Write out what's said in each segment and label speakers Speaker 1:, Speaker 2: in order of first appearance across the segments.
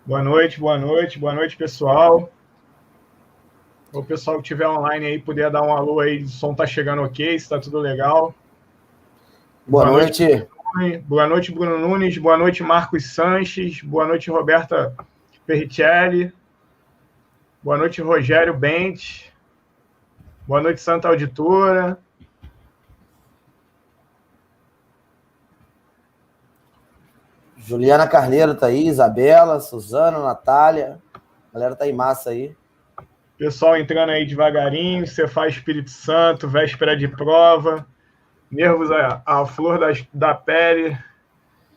Speaker 1: Boa noite, pessoal. O pessoal que estiver online aí, puder dar um alô aí, o som tá chegando ok, está tudo legal.
Speaker 2: Boa noite.
Speaker 1: Boa noite, Bruno Nunes. Boa noite, Marcos Sanches. Boa noite, Roberta Perricelli. Boa noite, Rogério Bente. Boa noite, Santa Auditora.
Speaker 2: Juliana Carneiro tá aí, Isabela, Suzana, Natália. A galera tá aí massa aí.
Speaker 1: Pessoal entrando aí devagarinho, Cefaz Espírito Santo, véspera de prova, nervos à flor da pele.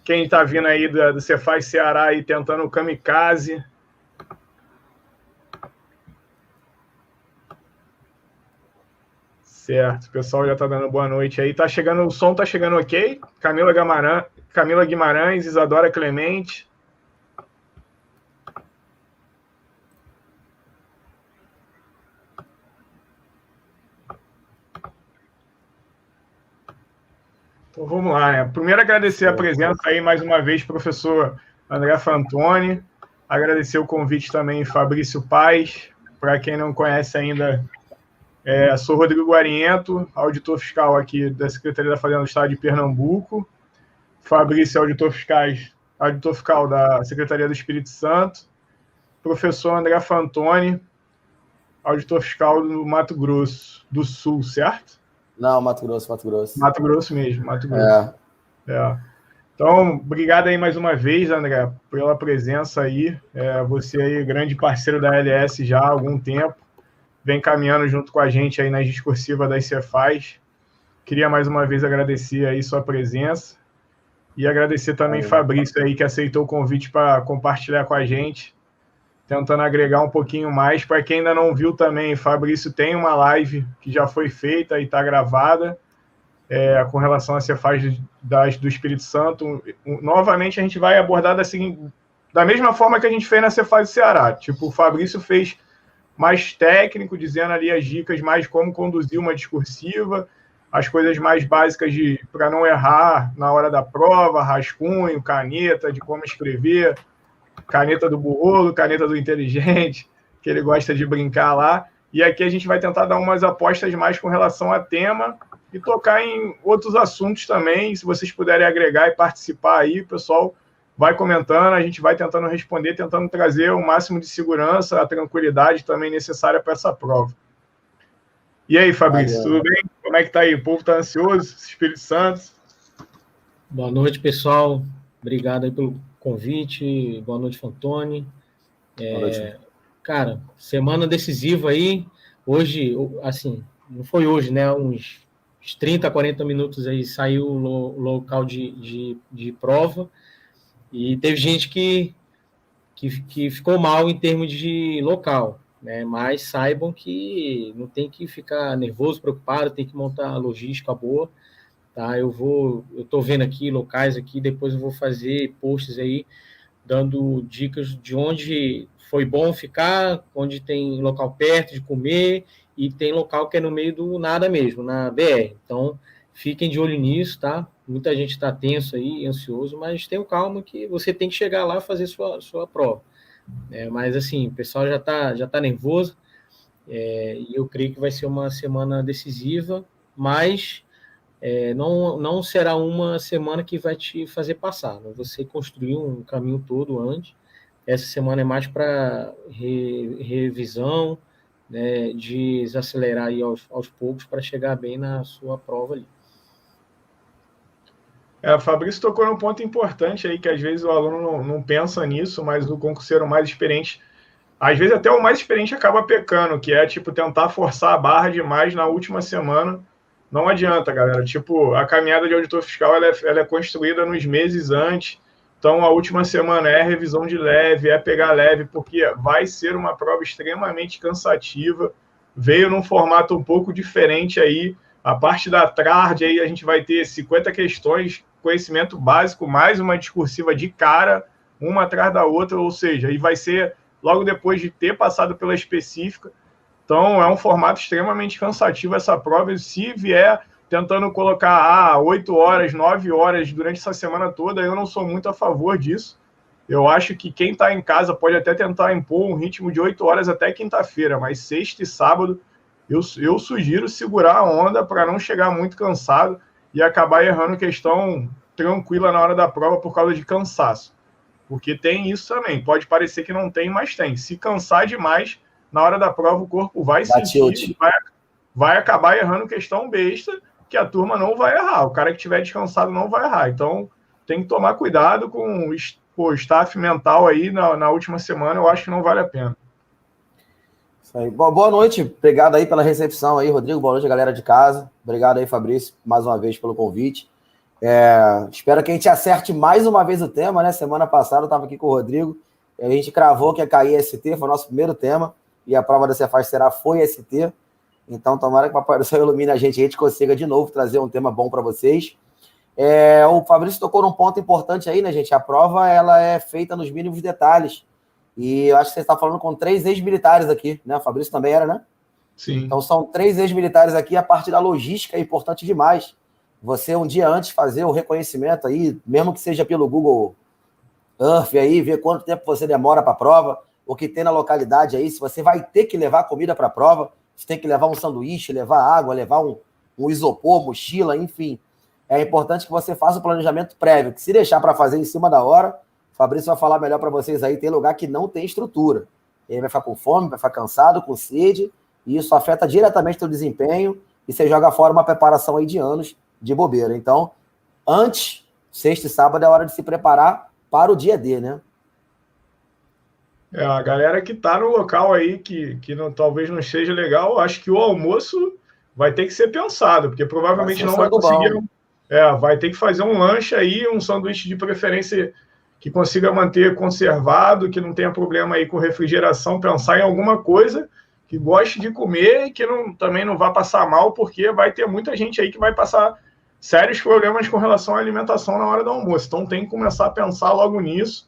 Speaker 1: Quem está vindo aí do Cefaz Ceará aí tentando o kamikaze. Certo, o pessoal já está dando boa noite aí. O som tá chegando ok. Camila Guimarães, Isadora Clemente. Então vamos lá, né? Primeiro agradecer a presença aí mais uma vez, professor André Fantoni. Agradecer o convite também, Fabrício Paz. Para quem não conhece ainda, sou Rodrigo Guariento, auditor fiscal aqui da Secretaria da Fazenda do Estado de Pernambuco. Fabrício é auditor fiscal da Secretaria do Espírito Santo. Professor André Fantoni, auditor fiscal do Mato Grosso do Sul, certo?
Speaker 2: Não, Mato Grosso.
Speaker 1: Mato Grosso mesmo, Mato Grosso. Então, obrigado aí mais uma vez, André, pela presença aí. Você aí, grande parceiro da LS já há algum tempo, vem caminhando junto com a gente aí nas discursivas das Cefaz. Queria mais uma vez agradecer aí sua presença e agradecer também Fabrício aí, que aceitou o convite para compartilhar com a gente, tentando agregar um pouquinho mais. Para quem ainda não viu também, Fabrício tem uma live que já foi feita e está gravada, com relação a Cefaz do Espírito Santo. Novamente, a gente vai abordar da mesma forma que a gente fez na Cefaz do Ceará. Tipo, o Fabrício fez mais técnico, dizendo ali as dicas mais como conduzir uma discursiva, as coisas mais básicas para não errar na hora da prova, rascunho, caneta, de como escrever, caneta do burrolo, caneta do inteligente, que ele gosta de brincar lá. E aqui a gente vai tentar dar umas apostas mais com relação a tema e tocar em outros assuntos também. Se vocês puderem agregar e participar aí, o pessoal vai comentando, a gente vai tentando responder, tentando trazer o máximo de segurança, a tranquilidade também necessária para essa prova. E aí, Fabrício, tudo bem? Como é que tá aí? O povo está ansioso? Espírito Santo?
Speaker 3: Boa noite, pessoal. Obrigado aí pelo convite. Boa noite, Fantoni.
Speaker 2: Boa noite.
Speaker 3: Cara, semana decisiva aí. Hoje, assim, não foi hoje, né? Uns 30, 40 minutos aí saiu o local de prova e teve gente que ficou mal em termos de local, né? Mas saibam que não tem que ficar nervoso, preocupado, tem que montar a logística boa, tá? Eu estou vendo aqui locais aqui, depois eu vou fazer posts aí dando dicas de onde foi bom ficar, onde tem local perto de comer e tem local que é no meio do nada mesmo, na BR. Então, fiquem de olho nisso, tá? Muita gente está tenso aí, ansioso, mas tenham calma que você tem que chegar lá e fazer sua prova. Mas, assim, o pessoal já tá nervoso e eu creio que vai ser uma semana decisiva, mas não será uma semana que vai te fazer passar. Né? Você construiu um caminho todo antes. Essa semana é mais para revisão, né, desacelerar aí aos poucos para chegar bem na sua prova ali.
Speaker 1: O Fabrício tocou num ponto importante aí, que às vezes o aluno não pensa nisso, mas o concurseiro mais experiente, às vezes até o mais experiente acaba pecando, que é tipo tentar forçar a barra demais na última semana. Não adianta, galera. Tipo, a caminhada de auditor fiscal ela é construída nos meses antes. Então, a última semana é revisão de leve, é pegar leve, porque vai ser uma prova extremamente cansativa. Veio num formato um pouco diferente aí. A parte da tarde aí a gente vai ter 50 questões, conhecimento básico, mais uma discursiva de cara, uma atrás da outra, ou seja, e vai ser logo depois de ter passado pela específica. Então, é um formato extremamente cansativo essa prova, e se vier tentando colocar 8 horas, 9 horas durante essa semana toda, eu não sou muito a favor disso. Eu acho que quem está em casa pode até tentar impor um ritmo de 8 horas até quinta-feira, mas sexta e sábado eu sugiro segurar a onda para não chegar muito cansado e acabar errando questão tranquila na hora da prova por causa de cansaço. Porque tem isso também. Pode parecer que não tem, mas tem. Se cansar demais, na hora da prova o corpo vai sentir, vai acabar errando questão besta, que a turma não vai errar. O cara que estiver descansado não vai errar. Então, tem que tomar cuidado com o staff mental aí na última semana. Eu acho que não vale a pena.
Speaker 2: Isso aí. Boa noite. Obrigado aí pela recepção aí, Rodrigo. Boa noite, galera de casa. Obrigado aí, Fabrício, mais uma vez pelo convite. Espero que a gente acerte mais uma vez o tema, né? Semana passada eu estava aqui com o Rodrigo, a gente cravou que ia cair ST, foi o nosso primeiro tema, e a prova da Cefaz foi ST. Então, tomara que o Papai do Céu ilumine a gente consiga de novo trazer um tema bom para vocês. O Fabrício tocou num ponto importante aí, né, gente? A prova ela é feita nos mínimos detalhes. E eu acho que você está falando com 3 ex-militares aqui, né? O Fabrício também era, né?
Speaker 1: Sim.
Speaker 2: Então, são 3 ex-militares aqui. A parte da logística é importante demais. Você, um dia antes, fazer o reconhecimento aí, mesmo que seja pelo Google Earth aí, ver quanto tempo você demora para a prova, o que tem na localidade aí, se você vai ter que levar comida para a prova, você tem que levar um sanduíche, levar água, levar um isopor, mochila, enfim. É importante que você faça o planejamento prévio, que se deixar para fazer em cima da hora, o Fabrício vai falar melhor para vocês aí, tem lugar que não tem estrutura. Ele vai ficar com fome, vai ficar cansado, com sede, e isso afeta diretamente o seu desempenho, e você joga fora uma preparação aí de anos de bobeira. Então, antes, sexta e sábado, é hora de se preparar para o dia D, né?
Speaker 1: A galera que está no local aí, que não, talvez não seja legal, acho que o almoço vai ter que ser pensado, porque provavelmente não vai conseguir. Vai ter que fazer um lanche aí, um sanduíche de preferência que consiga manter conservado, que não tenha problema aí com refrigeração, pensar em alguma coisa que goste de comer e que também não vá passar mal, porque vai ter muita gente aí que vai passar sérios problemas com relação à alimentação na hora do almoço. Então tem que começar a pensar logo nisso.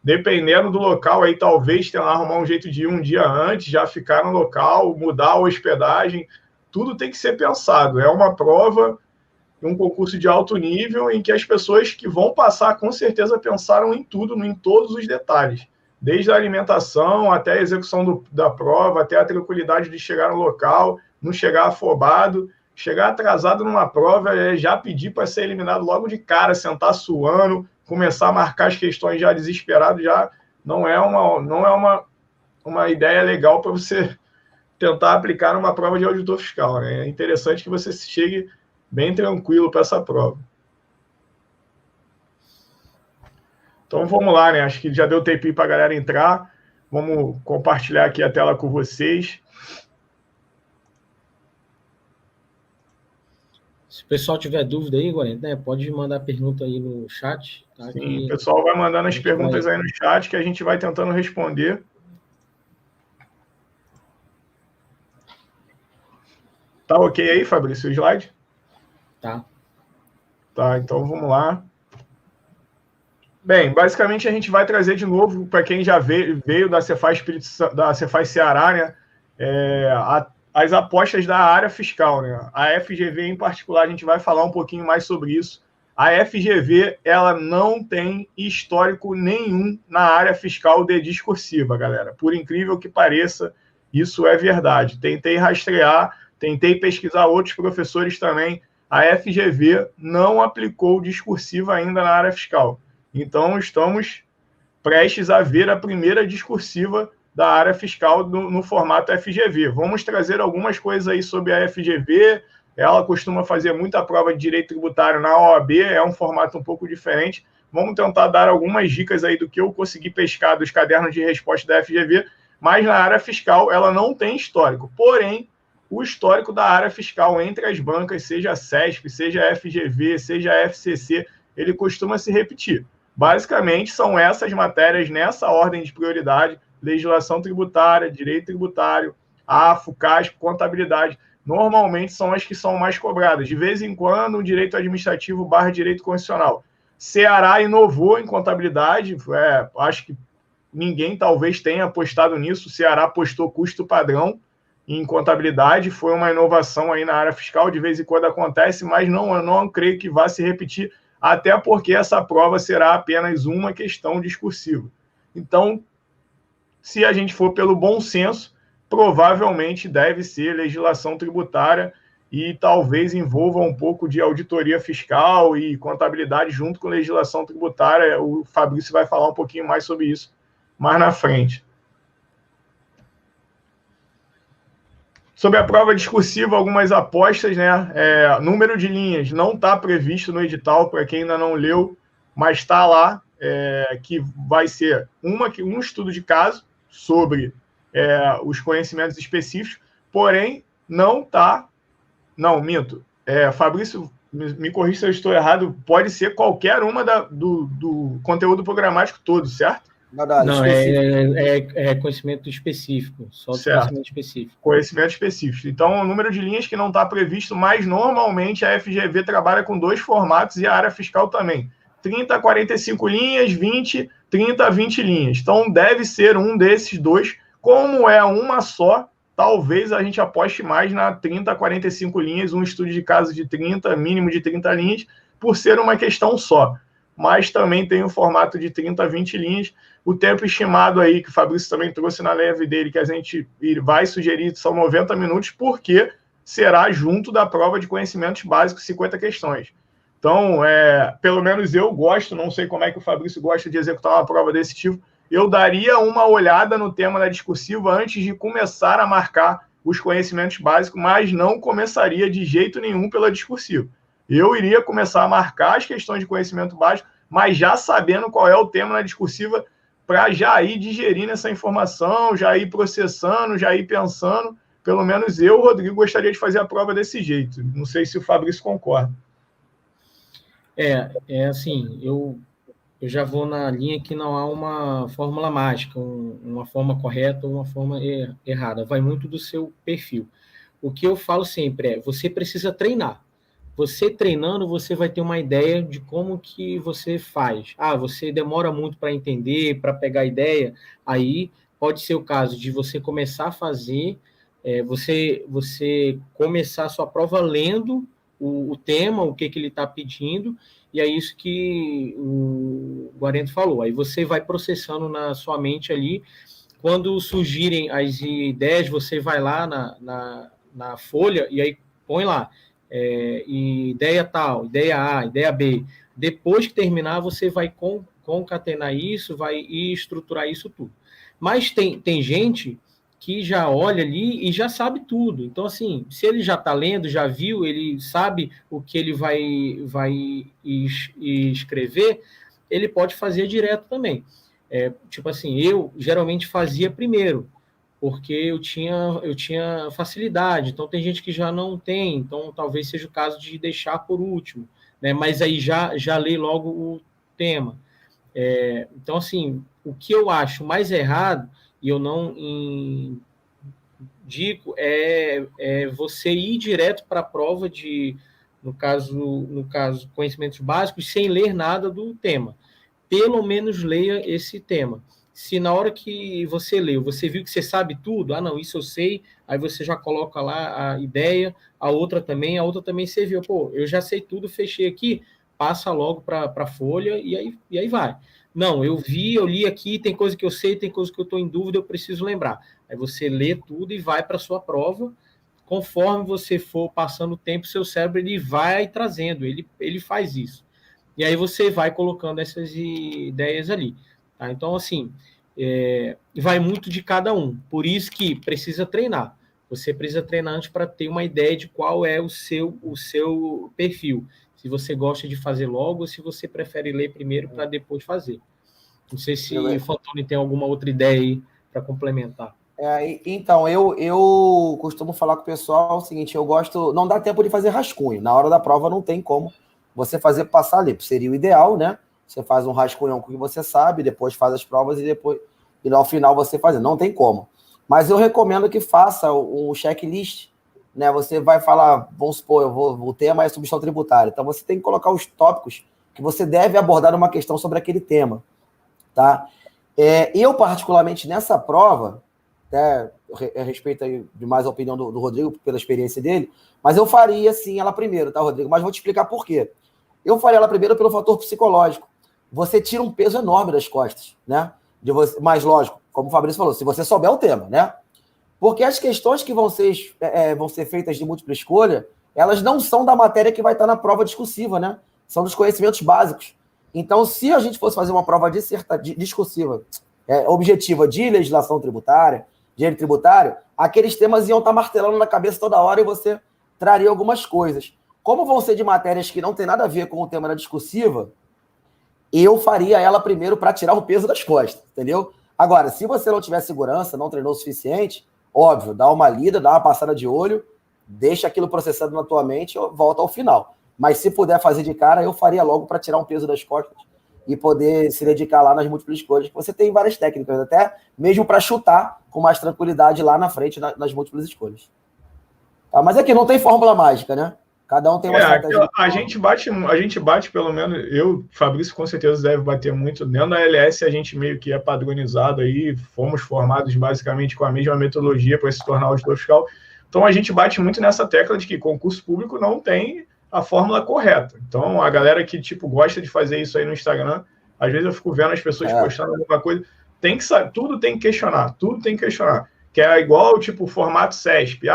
Speaker 1: Dependendo do local, aí talvez tenha lá arrumar um jeito de ir um dia antes, já ficar no local, mudar a hospedagem. Tudo tem que ser pensado. É uma prova, um concurso de alto nível em que as pessoas que vão passar com certeza pensaram em tudo, em todos os detalhes. Desde a alimentação até a execução da prova, até a tranquilidade de chegar no local, não chegar afobado. Chegar atrasado numa prova é já pedir para ser eliminado logo de cara, sentar suando, começar a marcar as questões já desesperado, já não é uma ideia legal para você tentar aplicar numa prova de auditor fiscal, né? É interessante que você chegue bem tranquilo para essa prova. Então vamos lá, né? Acho que já deu tempo para a galera entrar. Vamos compartilhar aqui a tela com vocês.
Speaker 3: Se o pessoal tiver dúvida aí, Guarani, né, pode mandar pergunta aí no chat. Tá?
Speaker 1: Sim, o pessoal vai mandando as perguntas aí no chat que a gente vai tentando responder. Tá ok aí, Fabrício, o slide?
Speaker 3: Tá.
Speaker 1: Tá, então vamos lá. Bem, basicamente a gente vai trazer de novo, para quem já veio da Cefaz Ceará, né, as apostas da área fiscal, né? A FGV em particular, a gente vai falar um pouquinho mais sobre isso. A FGV, ela não tem histórico nenhum na área fiscal de discursiva, galera. Por incrível que pareça, isso é verdade. Tentei rastrear, tentei pesquisar outros professores também. A FGV não aplicou discursiva ainda na área fiscal. Então, estamos prestes a ver a primeira discursiva da área fiscal no formato FGV. Vamos trazer algumas coisas aí sobre a FGV. Ela costuma fazer muita prova de direito tributário na OAB, é um formato um pouco diferente. Vamos tentar dar algumas dicas aí do que eu consegui pescar dos cadernos de resposta da FGV, mas na área fiscal ela não tem histórico. Porém, o histórico da área fiscal entre as bancas, seja a CESP, seja a FGV, seja a FCC, ele costuma se repetir. Basicamente, são essas matérias nessa ordem de prioridade: legislação tributária, direito tributário, AFO, CASP, contabilidade. Normalmente são as que são mais cobradas. De vez em quando, o direito administrativo / direito constitucional. Ceará inovou em contabilidade, acho que ninguém talvez tenha apostado nisso. O Ceará apostou custo padrão, em contabilidade, foi uma inovação aí na área fiscal, de vez em quando acontece, mas eu não creio que vá se repetir, até porque essa prova será apenas uma questão discursiva. Então, se a gente for pelo bom senso, provavelmente deve ser legislação tributária e talvez envolva um pouco de auditoria fiscal e contabilidade junto com legislação tributária. O Fabrício vai falar um pouquinho mais sobre isso mais na frente. Sobre a prova discursiva, algumas apostas, né? Número de linhas não está previsto no edital, para quem ainda não leu, mas está lá, que vai ser um estudo de caso sobre os conhecimentos específicos, porém não está... Não, minto. Fabrício, me corrija se eu estou errado, pode ser qualquer uma do conteúdo programático todo, certo?
Speaker 3: Não, é conhecimento específico, só conhecimento específico.
Speaker 1: Conhecimento específico. Então, o número de linhas que não está previsto, mas normalmente a FGV trabalha com 2 formatos e a área fiscal também. 30 a 45 linhas, 20, 30 a 20 linhas. Então, deve ser um desses 2. Como é uma só, talvez a gente aposte mais na 30 a 45 linhas, um estudo de caso de 30, mínimo de 30 linhas, por ser uma questão só. Mas também tem o formato de 30 a 20 linhas. O tempo estimado aí, que o Fabrício também trouxe na live dele, que a gente vai sugerir, são 90 minutos, porque será junto da prova de conhecimentos básicos, 50 questões. Então, pelo menos eu gosto, não sei como é que o Fabrício gosta de executar uma prova desse tipo, eu daria uma olhada no tema da discursiva antes de começar a marcar os conhecimentos básicos, mas não começaria de jeito nenhum pela discursiva. Eu iria começar a marcar as questões de conhecimento básico, mas já sabendo qual é o tema na discursiva, para já ir digerindo essa informação, já ir processando, já ir pensando. Pelo menos eu, Rodrigo, gostaria de fazer a prova desse jeito. Não sei se o Fabrício concorda.
Speaker 3: Assim, eu já vou na linha que não há uma fórmula mágica, uma forma correta ou uma forma errada. Vai muito do seu perfil. O que eu falo sempre você precisa treinar. Você treinando, você vai ter uma ideia de como que você faz. Você demora muito para entender, para pegar a ideia, aí pode ser o caso de você começar a fazer, você começar a sua prova lendo o tema, o que ele está pedindo, e é isso que o Guarento falou. Aí você vai processando na sua mente ali, quando surgirem as ideias, você vai lá na folha e aí põe lá, ideia tal, ideia A, ideia B. Depois que terminar, você vai concatenar isso, vai estruturar isso tudo. Mas tem gente que já olha ali e já sabe tudo. Então, assim, se ele já está lendo, já viu, ele sabe o que ele vai escrever, ele pode fazer direto também. Tipo assim, eu geralmente fazia primeiro, porque eu tinha facilidade. Então, tem gente que já não tem, então talvez seja o caso de deixar por último, né? Mas aí já lê logo o tema. Então, assim, o que eu acho mais errado, e eu não indico, é você ir direto para a prova no caso, conhecimentos básicos, sem ler nada do tema. Pelo menos leia esse tema. Se na hora que você leu, você viu que você sabe tudo, não, isso eu sei, aí você já coloca lá a ideia, a outra também você viu, eu já sei tudo, fechei aqui, passa logo para a folha e aí vai. Não, eu li aqui, tem coisa que eu sei, tem coisa que eu estou em dúvida, eu preciso lembrar. Aí você lê tudo e vai para a sua prova. Conforme você for passando o tempo, seu cérebro ele vai trazendo, ele faz isso. E aí você vai colocando essas ideias ali. Tá? Então, assim, vai muito de cada um. Por isso que precisa treinar. Você precisa treinar antes para ter uma ideia de qual é o seu perfil. Se você gosta de fazer logo ou se você prefere ler primeiro para depois fazer. Não sei se o Fantoni tem alguma outra ideia aí para complementar.
Speaker 2: Então, eu costumo falar com o pessoal o seguinte, eu gosto... Não dá tempo de fazer rascunho. Na hora da prova não tem como você fazer passar ali. Seria o ideal, né? Você faz um rascunhão com o que você sabe, depois faz as provas e ao final você faz. Não tem como. Mas eu recomendo que faça o checklist, né? Você vai falar, vamos supor, o tema é substituição tributária. Então você tem que colocar os tópicos que você deve abordar numa questão sobre aquele tema, tá? Eu, particularmente, nessa prova, até respeito aí demais a opinião do Rodrigo, pela experiência dele, mas eu faria, sim, ela primeiro, tá, Rodrigo? Mas vou te explicar por quê. Eu faria ela primeiro pelo fator psicológico. Você tira um peso enorme das costas, né? Mas, lógico, como o Fabrício falou, se você souber o tema, né? Porque as questões que vão ser feitas de múltipla escolha, elas não são da matéria que vai estar na prova discursiva, né? São dos conhecimentos básicos. Então, se a gente fosse fazer uma prova discursiva, objetiva de legislação tributária, direito tributário, aqueles temas iam estar martelando na cabeça toda hora e você traria algumas coisas. Como vão ser de matérias que não tem nada a ver com o tema da discursiva, eu faria ela primeiro para tirar o peso das costas, entendeu? Agora, se você não tiver segurança, não treinou o suficiente, óbvio, dá uma lida, dá uma passada de olho, deixa aquilo processando na tua mente e volta ao final. Mas se puder fazer de cara, eu faria logo para tirar um peso das costas e poder se dedicar lá nas múltiplas escolhas. Você tem várias técnicas, até mesmo para chutar com mais tranquilidade lá na frente nas múltiplas escolhas. Tá? Mas aqui não tem fórmula mágica, né? Cada um tem uma estratégia.
Speaker 1: A gente bate, pelo menos, eu, Fabrício, com certeza deve bater muito. Dentro da LS, a gente meio que é padronizado aí, fomos formados basicamente com a mesma metodologia para se tornar auditor fiscal. Então, a gente bate muito nessa tecla de que concurso público não tem a fórmula correta. Então, a galera que, gosta de fazer isso aí no Instagram, às vezes eu fico vendo as pessoas postando alguma coisa, tem que saber, tudo tem que questionar. Que é igual, formato CESP,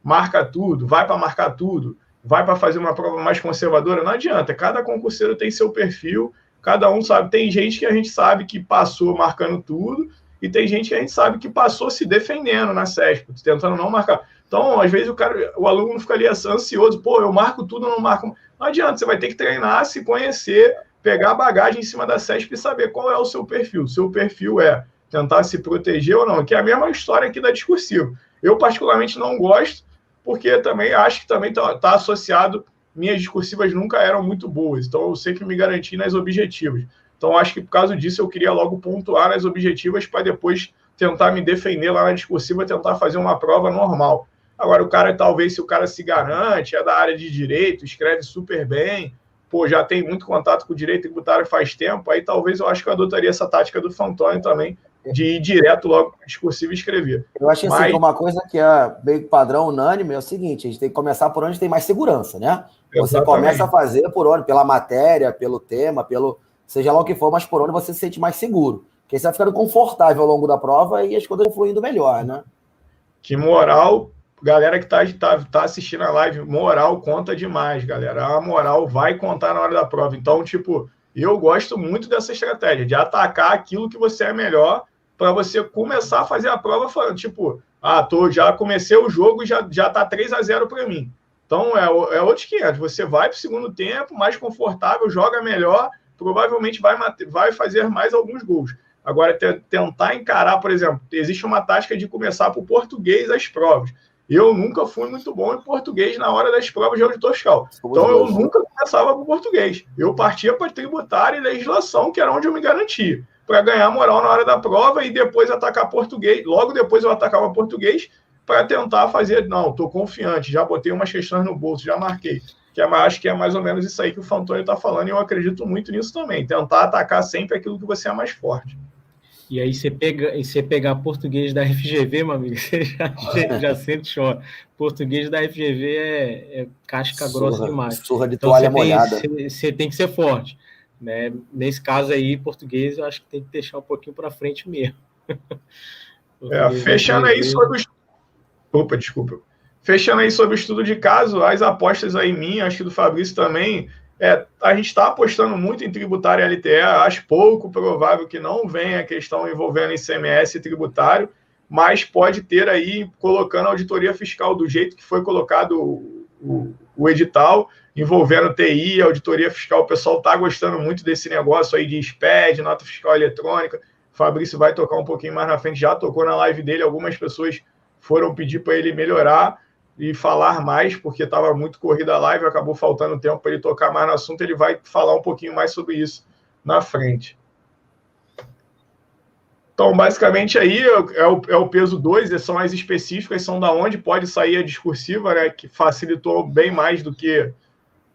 Speaker 1: marca tudo, vai para marcar tudo, vai para fazer uma prova mais conservadora, não adianta, cada concurseiro tem seu perfil, cada um sabe, tem gente que a gente sabe que passou marcando tudo, e tem gente que a gente sabe que passou se defendendo na CESP, tentando não marcar. Então, às vezes, o aluno fica ali ansioso, eu marco tudo, não marco. Não adianta, você vai ter que treinar, se conhecer, pegar a bagagem em cima da CESP e saber qual é o seu perfil. Seu perfil é tentar se proteger ou não, que é a mesma história aqui da discursiva. Eu, particularmente, não gosto, porque também acho que também está associado, minhas discursivas nunca eram muito boas, então eu sei que me garanti nas objetivas. Então, acho que por causa disso eu queria logo pontuar nas objetivas para depois tentar me defender lá na discursiva, tentar fazer uma prova normal. Agora, talvez, se o cara se garante, é da área de direito, escreve super bem, já tem muito contato com o direito tributário faz tempo, aí talvez eu acho que eu adotaria essa tática do Fantoni também, de ir direto logo para discursivo e escrever.
Speaker 2: Eu acho assim, uma coisa que é meio padrão unânime é o seguinte, a gente tem que começar por onde tem mais segurança, né? Você Exatamente. Começa a fazer por onde, pela matéria, pelo tema, seja lá o que for, mas por onde você se sente mais seguro. Porque você vai ficando confortável ao longo da prova e as coisas vão fluindo melhor, né?
Speaker 1: Que moral, galera que tá assistindo a live, moral conta demais, galera. A moral vai contar na hora da prova. Então, eu gosto muito dessa estratégia, de atacar aquilo que você é melhor, para você começar a fazer a prova falando, já comecei o jogo e já tá 3-0 para mim. Então, é outros 500. Você vai para o segundo tempo, mais confortável, joga melhor, provavelmente vai fazer mais alguns gols. Agora, tentar encarar, por exemplo, existe uma tática de começar por português as provas. Eu nunca fui muito bom em português na hora das provas de auditor fiscal. Então, eu nunca começava por português. Eu partia para tributária e legislação, que era onde eu me garantia, para ganhar moral na hora da prova e depois atacar português. Logo depois eu atacava português para tentar fazer, não, estou confiante, já botei umas questões no bolso, já marquei. Acho que é mais ou menos isso aí que o Fantoni está falando e eu acredito muito nisso também. Tentar atacar sempre aquilo que você é mais forte.
Speaker 3: E aí você pegar português da FGV, meu amigo, você já sente chora. Português da FGV é casca grossa demais.
Speaker 2: Surra de toalha molhada.
Speaker 3: Você tem que ser forte. Né? Nesse caso aí, português, eu acho que tem que deixar um pouquinho para frente mesmo.
Speaker 1: Fechando aí sobre Fechando aí sobre o estudo de caso, as apostas aí minhas, acho que do Fabrício também, a gente está apostando muito em tributário e LTE, acho pouco provável que não venha a questão envolvendo ICMS tributário, mas pode ter aí, colocando a auditoria fiscal do jeito que foi colocado o edital, envolvendo TI, auditoria fiscal, o pessoal está gostando muito desse negócio aí de SPED, nota fiscal eletrônica, o Fabrício vai tocar um pouquinho mais na frente, já tocou na live dele, algumas pessoas foram pedir para ele melhorar e falar mais, porque estava muito corrida a live, acabou faltando tempo para ele tocar mais no assunto, ele vai falar um pouquinho mais sobre isso na frente. Então, basicamente, aí é o peso 2, são as específicas, são da onde pode sair a discursiva, né, que facilitou bem mais do que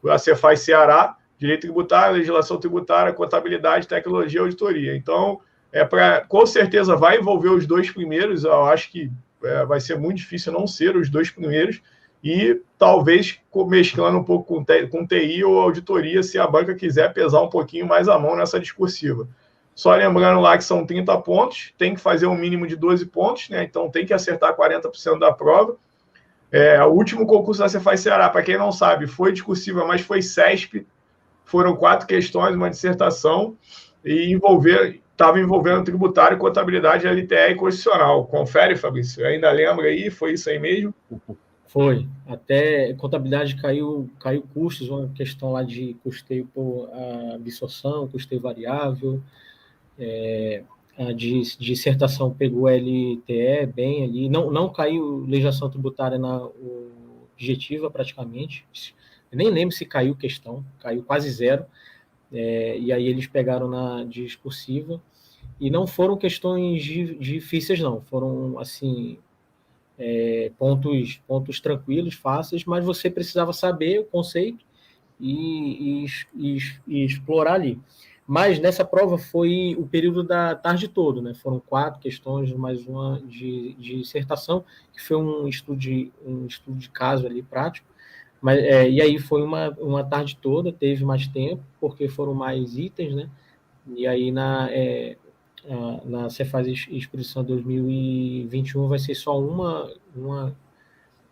Speaker 1: a Cefaz Ceará, direito tributário, legislação tributária, contabilidade, tecnologia e auditoria. Então, com certeza vai envolver os 2 primeiros, eu acho que vai ser muito difícil não ser os 2 primeiros, e talvez mesclando um pouco com TI ou auditoria, se a banca quiser pesar um pouquinho mais a mão nessa discursiva. Só lembrando lá que são 30 pontos, tem que fazer um mínimo de 12 pontos, né? Então tem que acertar 40% da prova. O último concurso da Cefaz Ceará, para quem não sabe, foi discursiva, mas foi CESP, foram 4 questões, uma dissertação, e estava envolvendo tributário, contabilidade, LTE e constitucional. Confere, Fabrício, ainda lembra aí? Foi isso aí mesmo?
Speaker 3: Foi. Até contabilidade caiu custos, uma questão lá de custeio por absorção, custeio variável. A dissertação pegou LTE bem ali. Não caiu legislação tributária na objetiva, praticamente. Eu nem lembro se caiu questão, caiu quase 0. E aí eles pegaram na discursiva. E não foram questões difíceis, não. Foram, assim, pontos tranquilos, fáceis, mas você precisava saber o conceito e explorar ali. Mas nessa prova foi o período da tarde todo, né? Foram 4 questões, mais uma de dissertação, que foi um estudo de caso ali prático. Mas, e aí foi uma tarde toda, teve mais tempo, porque foram mais itens, né? E aí na Cefaz Expedição 2021 vai ser só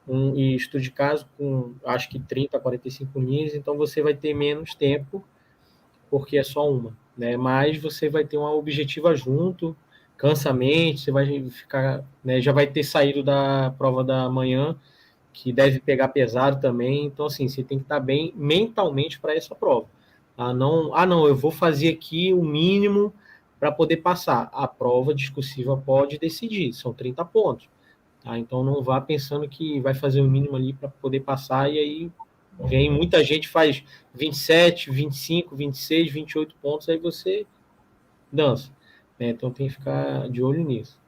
Speaker 3: um estudo de caso com, acho que 30 a 45 linhas, então você vai ter menos tempo, porque é só uma, né? Mas você vai ter uma objetiva junto, cansa a mente, você vai ficar, né? Já vai ter saído da prova da manhã, que deve pegar pesado também, então assim, você tem que estar bem mentalmente para essa prova. Não, eu vou fazer aqui o mínimo para poder passar. A prova discursiva pode decidir, são 30 pontos. Tá? Então não vá pensando que vai fazer o mínimo ali para poder passar, e aí muita gente faz 27, 25, 26, 28 pontos, aí você dança. Né? Então tem que ficar de olho nisso.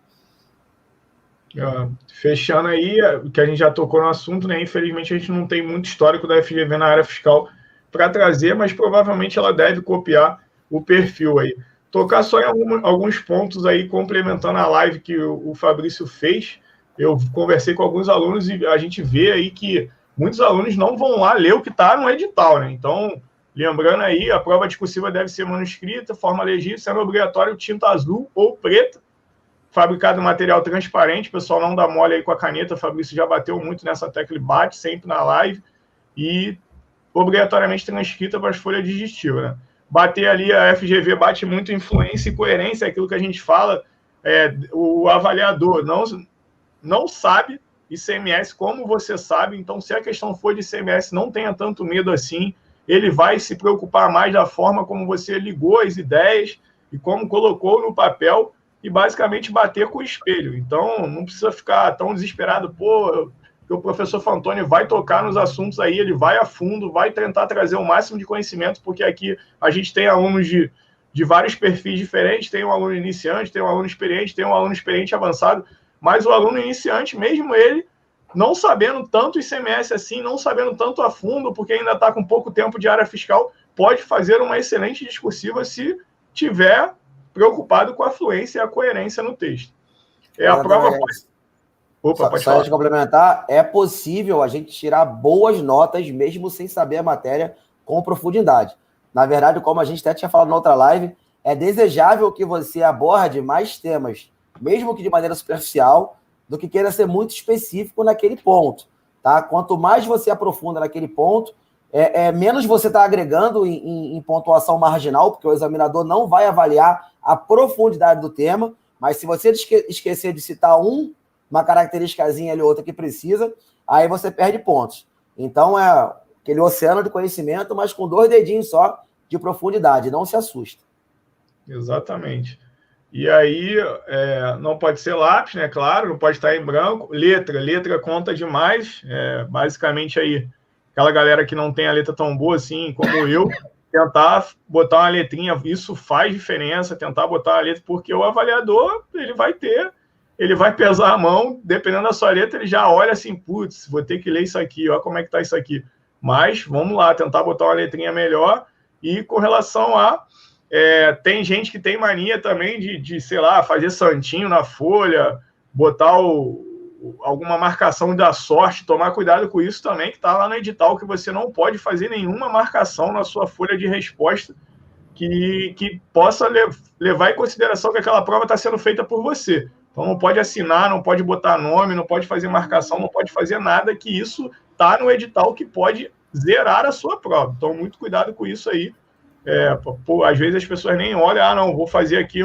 Speaker 1: Fechando aí, que a gente já tocou no assunto, né? Infelizmente a gente não tem muito histórico da FGV na área fiscal para trazer, mas provavelmente ela deve copiar o perfil aí. Tocar só em alguns pontos aí, complementando a live que o Fabrício fez. Eu conversei com alguns alunos e a gente vê aí que muitos alunos não vão lá ler o que está no edital, né? Então, lembrando aí, a prova discursiva deve ser manuscrita, forma legível, sendo obrigatório tinta azul ou preta, fabricado em material transparente. O pessoal não dá mole aí com a caneta, o Fabrício já bateu muito nessa tecla e bate sempre na live, e obrigatoriamente transcrita para as folhas digestivas, né? Bater ali, a FGV bate muito influência e coerência, é aquilo que a gente fala, o avaliador não sabe ICMS como você sabe, então se a questão for de ICMS, não tenha tanto medo assim, ele vai se preocupar mais da forma como você ligou as ideias e como colocou no papel, e basicamente bater com o espelho. Então não precisa ficar tão desesperado, que o professor Fantoni vai tocar nos assuntos aí, ele vai a fundo, vai tentar trazer o máximo de conhecimento, porque aqui a gente tem alunos de vários perfis diferentes, tem um aluno iniciante, tem um aluno experiente avançado, mas o aluno iniciante, mesmo ele, não sabendo tanto ICMS assim, não sabendo tanto a fundo, porque ainda está com pouco tempo de área fiscal, pode fazer uma excelente discursiva se tiver preocupado com a fluência e a coerência no texto. A prova pode
Speaker 2: só de complementar, é possível a gente tirar boas notas mesmo sem saber a matéria com profundidade. Na verdade, como a gente até tinha falado na outra live, é desejável que você aborde mais temas, mesmo que de maneira superficial, do que queira ser muito específico naquele ponto. Tá? Quanto mais você aprofunda naquele ponto, menos você está agregando em pontuação marginal, porque o examinador não vai avaliar a profundidade do tema, mas se você esquecer de citar uma característicazinha ali ou outra que precisa, aí você perde pontos. Então, é aquele oceano de conhecimento, mas com 2 dedinhos só de profundidade, não se assusta.
Speaker 1: Exatamente. E aí, não pode ser lápis, né? Claro, não pode estar em branco. Letra conta demais. Basicamente aí, aquela galera que não tem a letra tão boa assim como eu, tentar botar uma letrinha, isso faz diferença, tentar botar uma letra, porque o avaliador, ele vai pesar a mão, dependendo da sua letra, ele já olha assim, putz, vou ter que ler isso aqui, olha como é que tá isso aqui. Mas, vamos lá, tentar botar uma letrinha melhor. E com relação a Tem gente que tem mania também de, sei lá, fazer santinho na folha, botar alguma marcação da sorte, tomar cuidado com isso também, que está lá no edital, que você não pode fazer nenhuma marcação na sua folha de resposta que possa levar em consideração que aquela prova está sendo feita por você. Então não pode assinar, não pode botar nome, não pode fazer marcação, não pode fazer nada, que isso está no edital que pode zerar a sua prova. Então muito cuidado com isso aí. Às vezes as pessoas nem olham, não, vou fazer aqui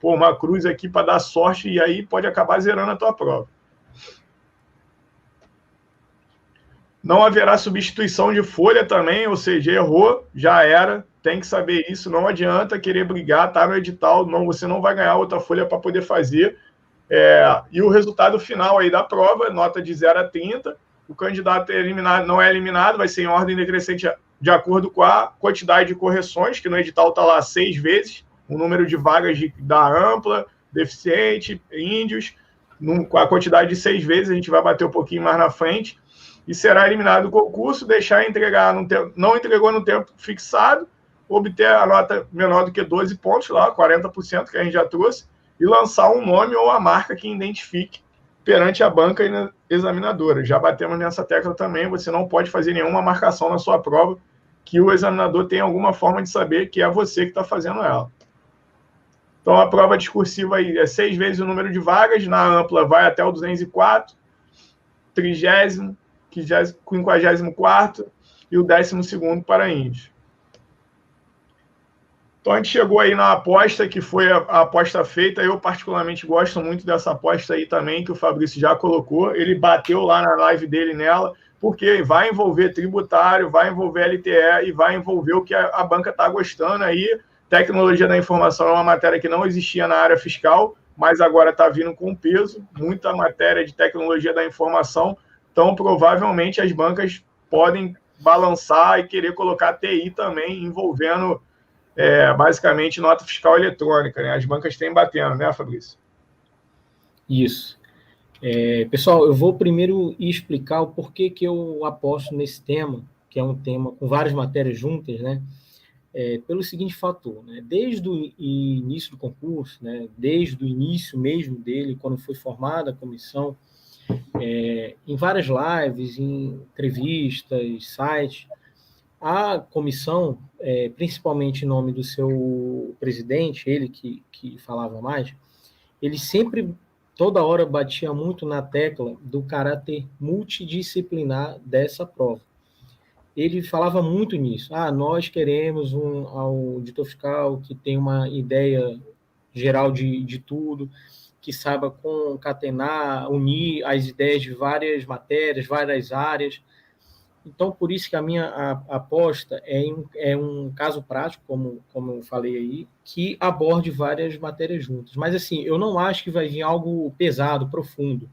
Speaker 1: uma cruz aqui para dar sorte, e aí pode acabar zerando a tua prova. Não haverá substituição de folha também, ou seja, errou, já era, tem que saber isso, não adianta querer brigar, tá no edital, não, você não vai ganhar outra folha para poder fazer. E o resultado final aí da prova, nota de 0 a 30, o candidato não é eliminado, vai ser em ordem decrescente de acordo com a quantidade de correções, que no edital está lá 6 vezes, o número de vagas da ampla, deficiente, índios, com a quantidade de 6 vezes, a gente vai bater um pouquinho mais na frente, e será eliminado do concurso, não entregou no tempo fixado, obter a nota menor do que 12 pontos, lá, 40% que a gente já trouxe, e lançar um nome ou a marca que identifique perante a banca examinadora. Já batemos nessa tecla também, você não pode fazer nenhuma marcação na sua prova que o examinador tenha alguma forma de saber que é você que está fazendo ela. Então, a prova discursiva aí é 6 vezes o número de vagas, na ampla vai até o 204, 30º, 54º e o 12º para índios. Então, a gente chegou aí na aposta, que foi a aposta feita. Eu, particularmente, gosto muito dessa aposta aí também, que o Fabrício já colocou. Ele bateu lá na live dele nela, porque vai envolver tributário, vai envolver LTE e vai envolver o que a banca está gostando aí. Tecnologia da informação é uma matéria que não existia na área fiscal, mas agora está vindo com peso. Muita matéria de tecnologia da informação. Então, provavelmente, as bancas podem balançar e querer colocar TI também, envolvendo basicamente nota fiscal eletrônica, né? As bancas têm batendo, né, Fabrício?
Speaker 3: Isso. Pessoal, eu vou primeiro explicar o porquê que eu aposto nesse tema, que é um tema com várias matérias juntas, né? Pelo seguinte fator, né? Desde o início do concurso, né? Desde o início mesmo dele, quando foi formada a comissão, em várias lives, em entrevistas, sites, a comissão, principalmente em nome do seu presidente, ele que falava mais, ele sempre, toda hora, batia muito na tecla do caráter multidisciplinar dessa prova. Ele falava muito nisso. Nós queremos um auditor fiscal que tenha uma ideia geral de tudo, que saiba concatenar, unir as ideias de várias matérias, várias áreas. Então, por isso que a minha aposta é um caso prático, como eu falei aí, que aborde várias matérias juntas. Mas, assim, eu não acho que vai vir algo pesado, profundo.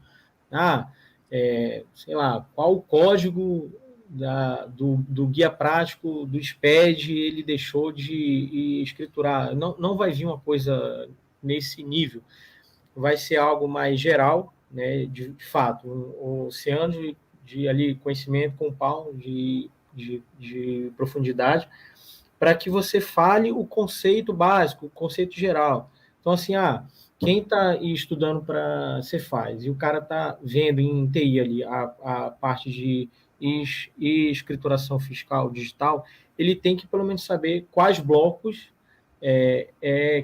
Speaker 3: Sei lá, qual o código do guia prático do SPED ele deixou de escriturar. Não vai vir uma coisa nesse nível. Vai ser algo mais geral, né, de fato, um oceano de ali, conhecimento com pau de profundidade, para que você fale o conceito básico, o conceito geral. Então, assim, quem está estudando para Cefaz e o cara está vendo em TI ali a parte de escrituração fiscal digital, ele tem que pelo menos saber quais blocos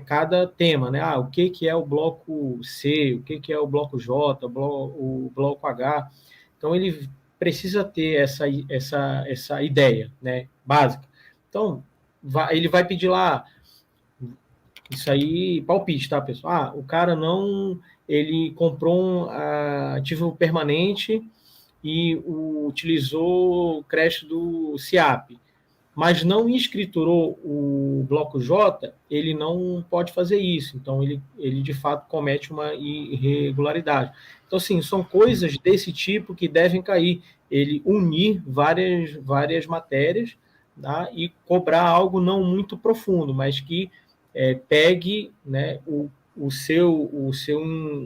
Speaker 3: cada tema, né? O que é o bloco C, o que é o bloco J, o bloco H. Então, ele precisa ter essa ideia, né, básica. Então, ele vai pedir lá, isso aí, palpite, tá, pessoal? O cara ele comprou um ativo permanente e utilizou o crédito do CIAP, mas não escriturou o bloco J, ele não pode fazer isso. Então, ele de fato comete uma irregularidade. Então, assim, são coisas desse tipo que devem cair. Ele unir várias matérias, tá? E cobrar algo não muito profundo, mas que pegue, né, o seu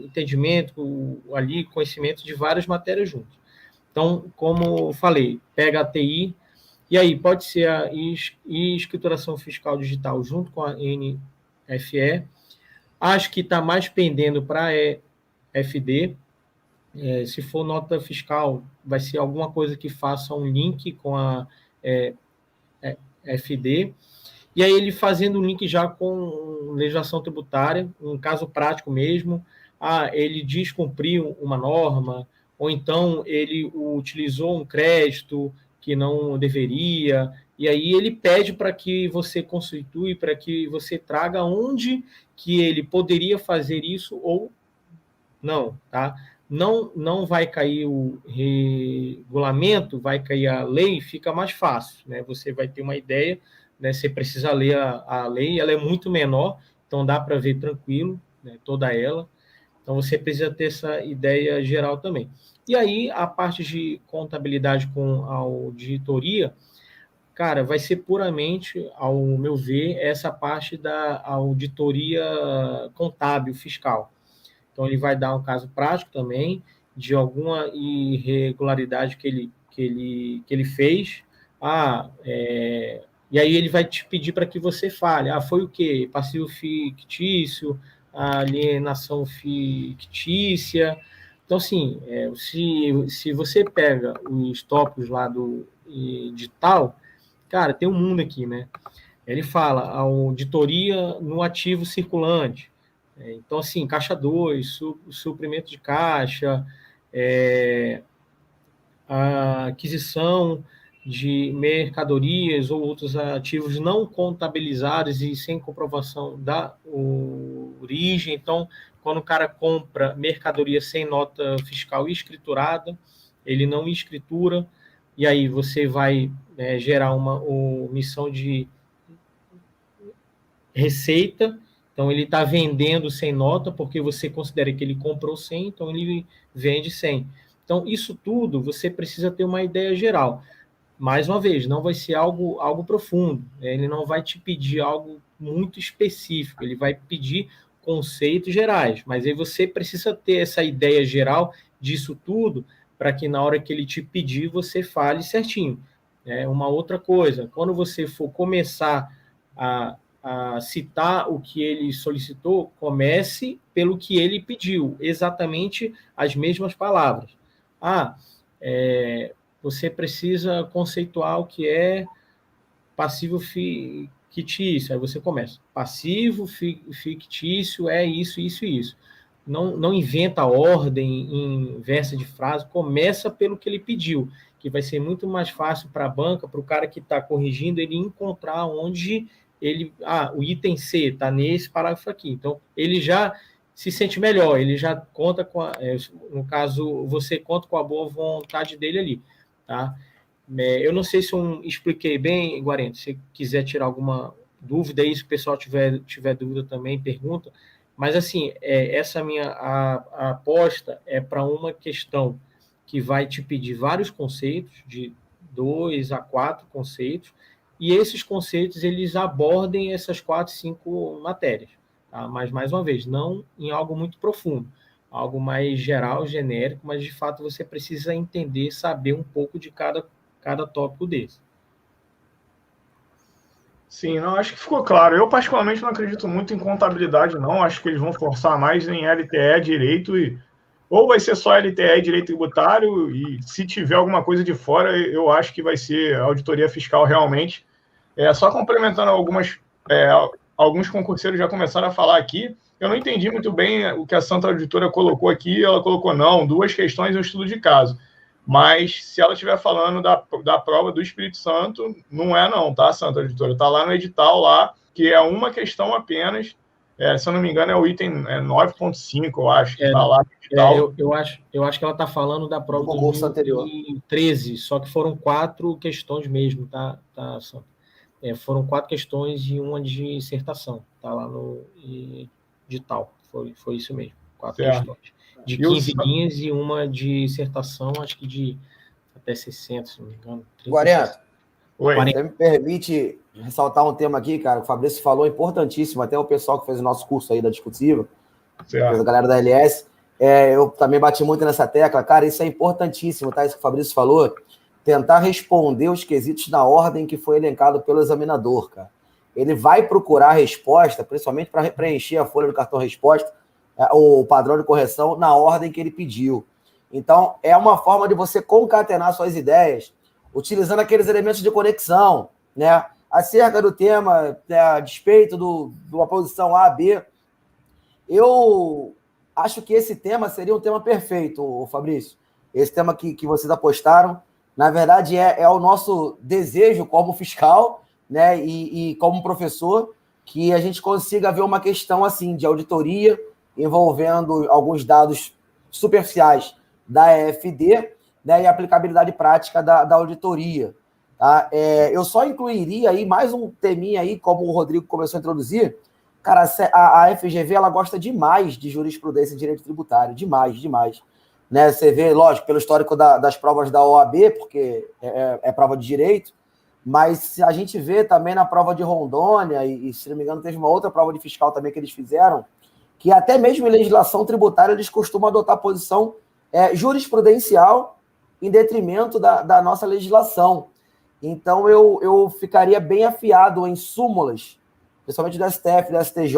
Speaker 3: entendimento, ali, conhecimento de várias matérias juntas. Então, como eu falei, pega a TI, E aí pode ser a escrituração fiscal digital junto com a NFE. Acho que está mais pendendo para EFD. Se for nota fiscal, vai ser alguma coisa que faça um link com a FD. E aí ele fazendo um link já com legislação tributária, um caso prático mesmo. Ele descumpriu uma norma, ou então ele utilizou um crédito que não deveria, e aí ele pede para que você constitui, para que você traga onde que ele poderia fazer isso ou não, tá? Não vai cair o regulamento, vai cair a lei, fica mais fácil, né? Você vai ter uma ideia, né? Você precisa ler a lei, ela é muito menor, então dá para ver tranquilo, né? Toda ela. Então você precisa ter essa ideia geral também. E aí a parte de contabilidade com a auditoria, cara, vai ser puramente, ao meu ver, essa parte da auditoria contábil fiscal. Então, ele vai dar um caso prático também de alguma irregularidade que ele fez. E aí ele vai te pedir para que você fale. Foi o quê? Passivo fictício, alienação fictícia. Então, assim, se você pega os tópicos lá do edital, cara, tem um mundo aqui, né? Ele fala a auditoria no ativo circulante. Então, assim, caixa 2, suprimento de caixa, a aquisição de mercadorias ou outros ativos não contabilizados e sem comprovação da origem. Então, quando o cara compra mercadoria sem nota fiscal escriturada, ele não escritura, e aí você vai gerar uma omissão de receita. Então, ele está vendendo sem nota, porque você considera que ele comprou 100, então ele vende 100. Então, isso tudo, você precisa ter uma ideia geral. Mais uma vez, não vai ser algo profundo. Ele não vai te pedir algo muito específico, ele vai pedir conceitos gerais. Mas aí você precisa ter essa ideia geral disso tudo, para que na hora que ele te pedir, você fale certinho. Uma outra coisa, quando você for começar a citar o que ele solicitou, comece pelo que ele pediu, exatamente as mesmas palavras. Você precisa conceituar o que é passivo fictício. Aí você começa. Passivo fictício é isso, isso e isso. Não inventa ordem inversa de frase, começa pelo que ele pediu, que vai ser muito mais fácil para a banca, para o cara que está corrigindo, ele encontrar onde o item C está nesse parágrafo aqui. Então, ele já se sente melhor, ele já conta com no caso, você conta com a boa vontade dele ali, tá? Eu não sei se eu expliquei bem, Guarente, se quiser tirar alguma dúvida aí, se o pessoal tiver dúvida também, pergunta, mas assim, essa minha a aposta é para uma questão que vai te pedir vários conceitos, de 2 a 4 conceitos, e esses conceitos, eles abordem essas 4, 5 matérias. Tá? Mas, mais uma vez, não em algo muito profundo, algo mais geral, genérico, mas, de fato, você precisa entender, saber um pouco de cada tópico desse.
Speaker 1: Sim, não, acho que ficou claro. Eu, particularmente, não acredito muito em contabilidade, não. Acho que eles vão forçar mais em LTE, direito, ou vai ser só LTE, direito tributário, e se tiver alguma coisa de fora, eu acho que vai ser auditoria fiscal realmente. Só complementando alguns concurseiros já começaram a falar aqui, eu não entendi muito bem o que a Santa Auditora colocou aqui, ela colocou, 2 questões e um estudo de caso. Mas, se ela estiver falando da prova do Espírito Santo, não é não, tá, Santa Auditora? Está lá no edital, lá, que é uma questão apenas, se eu não me engano, é o item 9.5, eu acho, que está lá no edital.
Speaker 3: Eu acho que ela está falando da prova do
Speaker 2: concurso anterior.
Speaker 3: 2013, só que foram 4 questões mesmo, tá Santa? Foram 4 questões e uma dissertação, tá lá no edital, foi isso mesmo, 4 questões. De 15 linhas e uma dissertação, acho que de até 60, se não me engano.
Speaker 2: 40. Você me permite ressaltar um tema aqui, cara, que o Fabrício falou, importantíssimo, até o pessoal que fez o nosso curso aí da Discutível, a galera da LS, eu também bati muito nessa tecla, cara, isso é importantíssimo, tá? Isso que o Fabrício falou. tentar responder os quesitos na ordem que foi elencado pelo examinador, cara. Ele vai procurar a resposta, principalmente para preencher a folha do cartão resposta, o padrão de correção, na ordem que ele pediu. Então, é uma forma de você concatenar suas ideias, utilizando aqueles elementos de conexão, né? Acerca do tema, a despeito de uma posição A, B. Eu acho que esse tema seria um tema perfeito, Fabrício. Esse tema que vocês apostaram, na verdade, é o nosso desejo como fiscal, né, e como professor, que a gente consiga ver uma questão assim de auditoria envolvendo alguns dados superficiais da EFD, né, e aplicabilidade prática da auditoria. Tá? Eu só incluiria aí mais um teminha aí, como o Rodrigo começou a introduzir. Cara, a FGV ela gosta demais de jurisprudência em direito tributário, demais. Né? Você vê, lógico, pelo histórico das provas da OAB, porque é prova de direito, mas a gente vê também na prova de Rondônia, e se não me engano teve uma outra prova de fiscal também que eles fizeram, que até mesmo em legislação tributária eles costumam adotar posição jurisprudencial em detrimento da nossa legislação. Então eu ficaria bem afiado em súmulas, principalmente do STF, do STJ,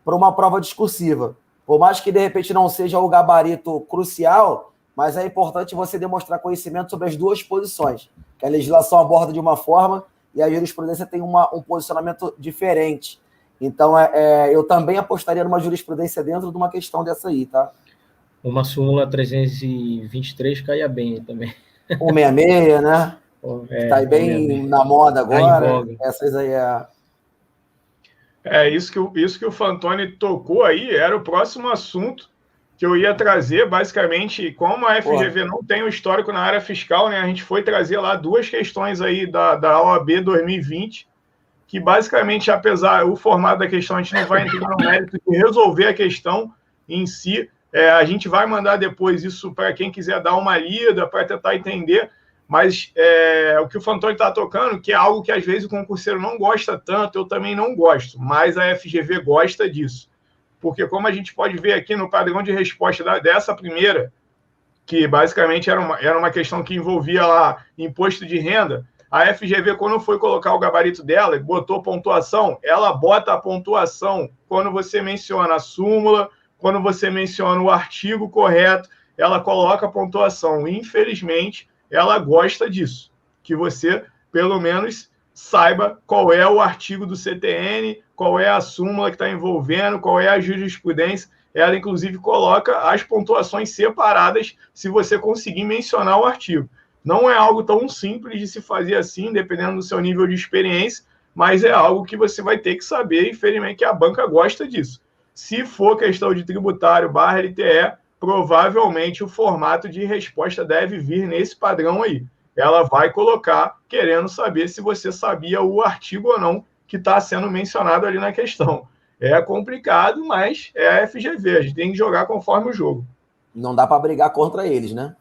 Speaker 2: para uma prova discursiva. Por mais que, de repente, não seja o gabarito crucial, mas é importante você demonstrar conhecimento sobre as duas posições, que a legislação aborda de uma forma e a jurisprudência tem um posicionamento diferente. Então, eu também apostaria numa jurisprudência dentro de uma questão dessa aí, tá?
Speaker 3: Uma súmula 323 caia bem também.
Speaker 2: 166, né? Está aí bem na moda agora. Essas aí
Speaker 1: isso que o Fantoni tocou aí era o próximo assunto que eu ia trazer, basicamente, como a FGV não tem o histórico na área fiscal, né? A gente foi trazer lá duas questões aí da OAB 2020, que basicamente, apesar do formato da questão, a gente não vai entrar no mérito de resolver a questão em si, a gente vai mandar depois isso para quem quiser dar uma lida, para tentar entender, mas o que o Fantoni está tocando, que é algo que às vezes o concurseiro não gosta tanto, eu também não gosto, mas a FGV gosta disso. Porque como a gente pode ver aqui no padrão de resposta dessa primeira, que basicamente era uma questão que envolvia lá imposto de renda, a FGV, quando foi colocar o gabarito dela, botou pontuação, ela bota a pontuação quando você menciona a súmula, quando você menciona o artigo correto, ela coloca a pontuação. Infelizmente, ela gosta disso, que você, pelo menos, saiba qual é o artigo do CTN, qual é a súmula que está envolvendo, qual é a jurisprudência. Ela, inclusive, coloca as pontuações separadas se você conseguir mencionar o artigo. Não é algo tão simples de se fazer assim, dependendo do seu nível de experiência, mas é algo que você vai ter que saber, infelizmente, que a banca gosta disso. Se for questão de tributário / LTE, provavelmente o formato de resposta deve vir nesse padrão aí. Ela vai colocar querendo saber se você sabia o artigo ou não que está sendo mencionado ali na questão. É complicado, mas é a FGV. A gente tem que jogar conforme o jogo.
Speaker 2: Não dá para brigar contra eles, né?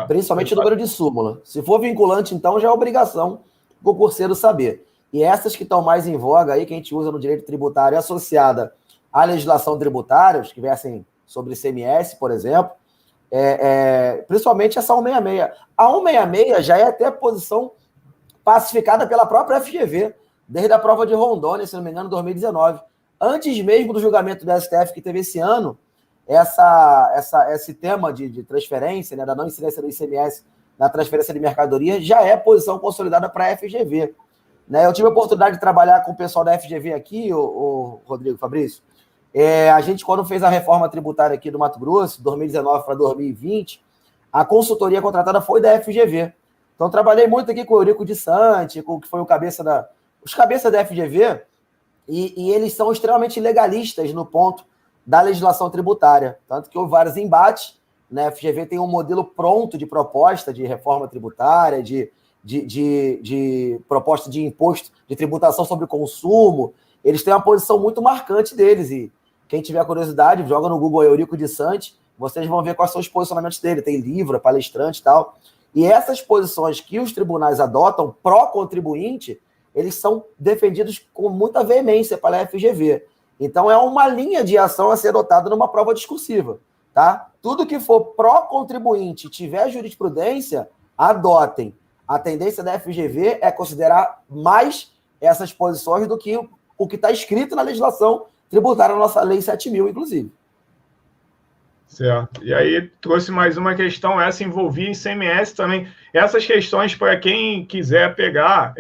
Speaker 2: Principalmente o número de súmula. Se for vinculante, então, já é obrigação do concurseiro saber. E essas que estão mais em voga aí, que a gente usa no direito tributário associada à legislação tributária, os que versem sobre ICMS, por exemplo, principalmente essa 166. A 166 já é até posição pacificada pela própria FGV, desde a prova de Rondônia, se não me engano, em 2019. Antes mesmo do julgamento do STF que teve esse ano, esse tema de transferência, né, da não incidência do ICMS na transferência de mercadoria, já é posição consolidada para a FGV. Né, eu tive a oportunidade de trabalhar com o pessoal da FGV aqui, o Rodrigo, Fabrício. A gente, quando fez a reforma tributária aqui do Mato Grosso, 2019 para 2020, a consultoria contratada foi da FGV. Então, trabalhei muito aqui com o Eurico de Sante, que foi os cabeças da FGV, e eles são extremamente legalistas no ponto da legislação tributária. Tanto que houve vários embates, né? A FGV tem um modelo pronto de proposta de reforma tributária, de proposta de imposto, de tributação sobre consumo. Eles têm uma posição muito marcante deles, e quem tiver curiosidade, joga no Google Eurico de Sante, vocês vão ver quais são os posicionamentos dele. Tem livro, palestrante e tal. E essas posições que os tribunais adotam pró-contribuinte, eles são defendidos com muita veemência pela FGV. Então, é uma linha de ação a ser adotada numa prova discursiva. Tá? Tudo que for pró-contribuinte e tiver jurisprudência, adotem. A tendência da FGV é considerar mais essas posições do que o que está escrito na legislação tributária, na nossa Lei 7.000, inclusive.
Speaker 1: Certo. E aí trouxe mais uma questão, essa envolvia ICMS também. Essas questões, para quem quiser pegar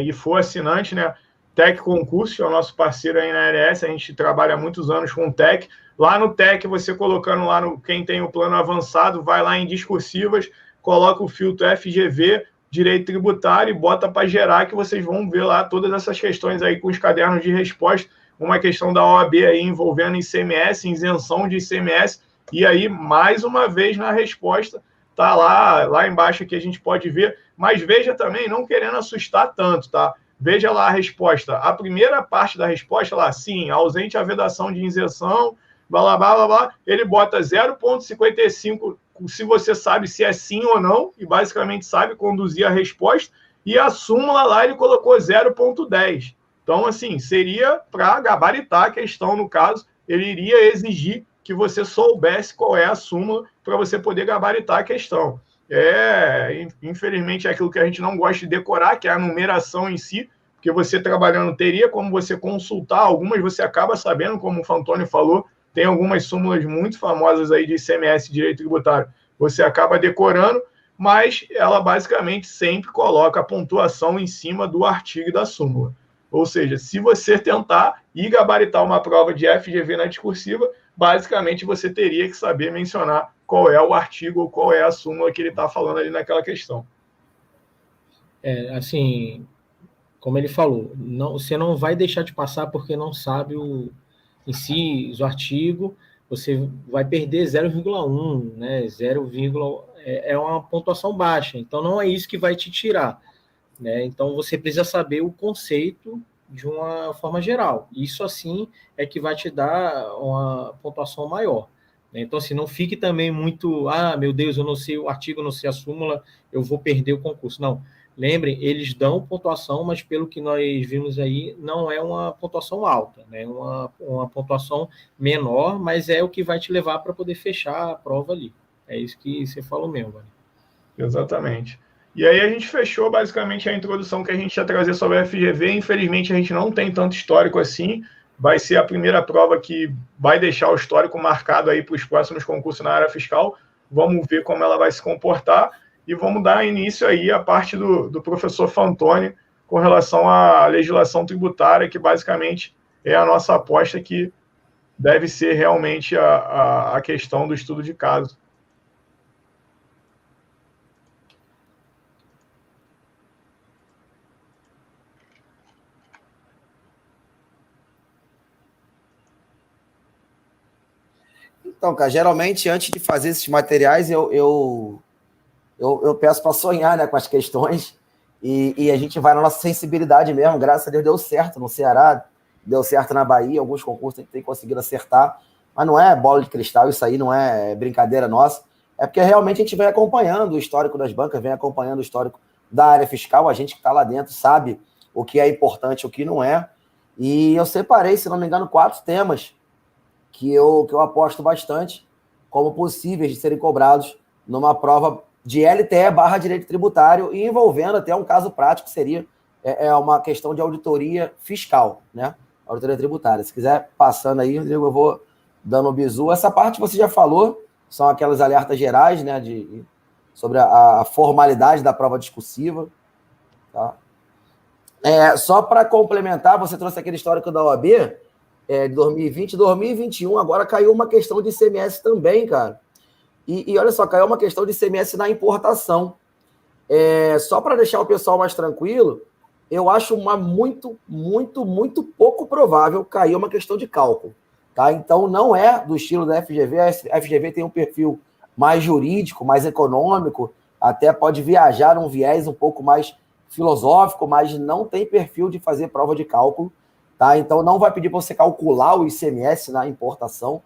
Speaker 1: e for assinante, né? Tec Concurso, que é o nosso parceiro aí na LS, a gente trabalha há muitos anos com o Tec. Lá no Tec, você colocando lá no quem tem o plano avançado, vai lá em discursivas, coloca o filtro FGV, direito tributário, e bota para gerar, que vocês vão ver lá todas essas questões aí com os cadernos de resposta. Uma questão da OAB aí envolvendo ICMS, isenção de ICMS, e aí, mais uma vez, na resposta, tá lá embaixo que a gente pode ver, mas veja também, não querendo assustar tanto, tá? Veja lá a resposta. A primeira parte da resposta lá, sim, ausente a vedação de isenção, blá, blá, blá, blá, blá, ele bota 0,55, se você sabe se é sim ou não, e basicamente sabe conduzir a resposta, e a súmula lá ele colocou 0,10. Então, assim, seria para gabaritar a questão, no caso, ele iria exigir que você soubesse qual é a súmula para você poder gabaritar a questão. Infelizmente, é aquilo que a gente não gosta de decorar, que é a numeração em si, porque você trabalhando teria como você consultar, algumas você acaba sabendo, como o Fantoni falou, tem algumas súmulas muito famosas aí de ICMS, direito tributário, você acaba decorando, mas ela basicamente sempre coloca a pontuação em cima do artigo da súmula. Ou seja, se você tentar ir gabaritar uma prova de FGV na discursiva, basicamente você teria que saber mencionar qual é o artigo ou qual é a súmula que ele está falando ali naquela questão.
Speaker 3: Assim, como ele falou, você não vai deixar de passar porque não sabe em si o artigo, você vai perder 0,1, né? 0, é uma pontuação baixa, então não é isso que vai te tirar, né? Então você precisa saber o conceito de uma forma geral. Isso assim é que vai te dar uma pontuação maior. Então, assim, não fique também muito, meu Deus, eu não sei o artigo, eu não sei a súmula, eu vou perder o concurso. Não. Lembrem, eles dão pontuação, mas pelo que nós vimos aí, não é uma pontuação alta, né? Uma pontuação menor, mas é o que vai te levar para poder fechar a prova ali. É isso que você falou mesmo, Vani.
Speaker 1: Exatamente. E aí a gente fechou basicamente a introdução que a gente ia trazer sobre a FGV. Infelizmente, a gente não tem tanto histórico assim. Vai ser a primeira prova que vai deixar o histórico marcado aí para os próximos concursos na área fiscal. Vamos ver como ela vai se comportar e vamos dar início aí à parte do professor Fantoni com relação à legislação tributária, que basicamente é a nossa aposta, que deve ser realmente a questão do estudo de caso.
Speaker 2: Então, cara, geralmente, antes de fazer esses materiais, eu peço para sonhar, né, com as questões e a gente vai na nossa sensibilidade mesmo. Graças a Deus deu certo no Ceará, deu certo na Bahia, alguns concursos a gente tem conseguido acertar, mas não é bola de cristal, isso aí não é brincadeira nossa, é porque realmente a gente vem acompanhando o histórico das bancas, vem acompanhando o histórico da área fiscal, a gente que está lá dentro sabe o que é importante e o que não é, e eu separei, se não me engano, 4 temas que eu aposto bastante como possíveis de serem cobrados numa prova de LTE/direito tributário e envolvendo até um caso prático, seria uma questão de auditoria fiscal, né? Auditoria tributária. Se quiser, passando aí, Rodrigo, eu vou dando um bizu. Essa parte você já falou, são aquelas alertas gerais, né, sobre a formalidade da prova discursiva. Tá? Só para complementar, você trouxe aquele histórico da OAB, de 2020, 2021, agora caiu uma questão de ICMS também, cara. E olha só, caiu uma questão de ICMS na importação. Só para deixar o pessoal mais tranquilo, eu acho muito, muito, muito pouco provável cair uma questão de cálculo. Tá? Então, não é do estilo da FGV. A FGV tem um perfil mais jurídico, mais econômico, até pode viajar num viés um pouco mais filosófico, mas não tem perfil de fazer prova de cálculo. Tá? Então, não vai pedir para você calcular o ICMS na importação.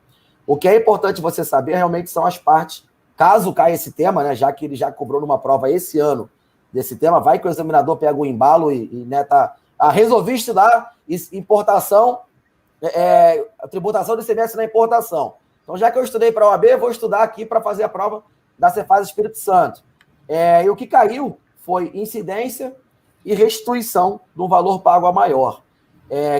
Speaker 2: O que é importante você saber realmente são as partes, caso caia esse tema, né, já que ele já cobrou numa prova esse ano desse tema, vai que o examinador pega o embalo e né, resolvi estudar importação, a tributação do ICMS na importação. Então, já que eu estudei para a OAB, vou estudar aqui para fazer a prova da Cefaz Espírito Santo. E o que caiu foi incidência e restituição do valor pago a maior,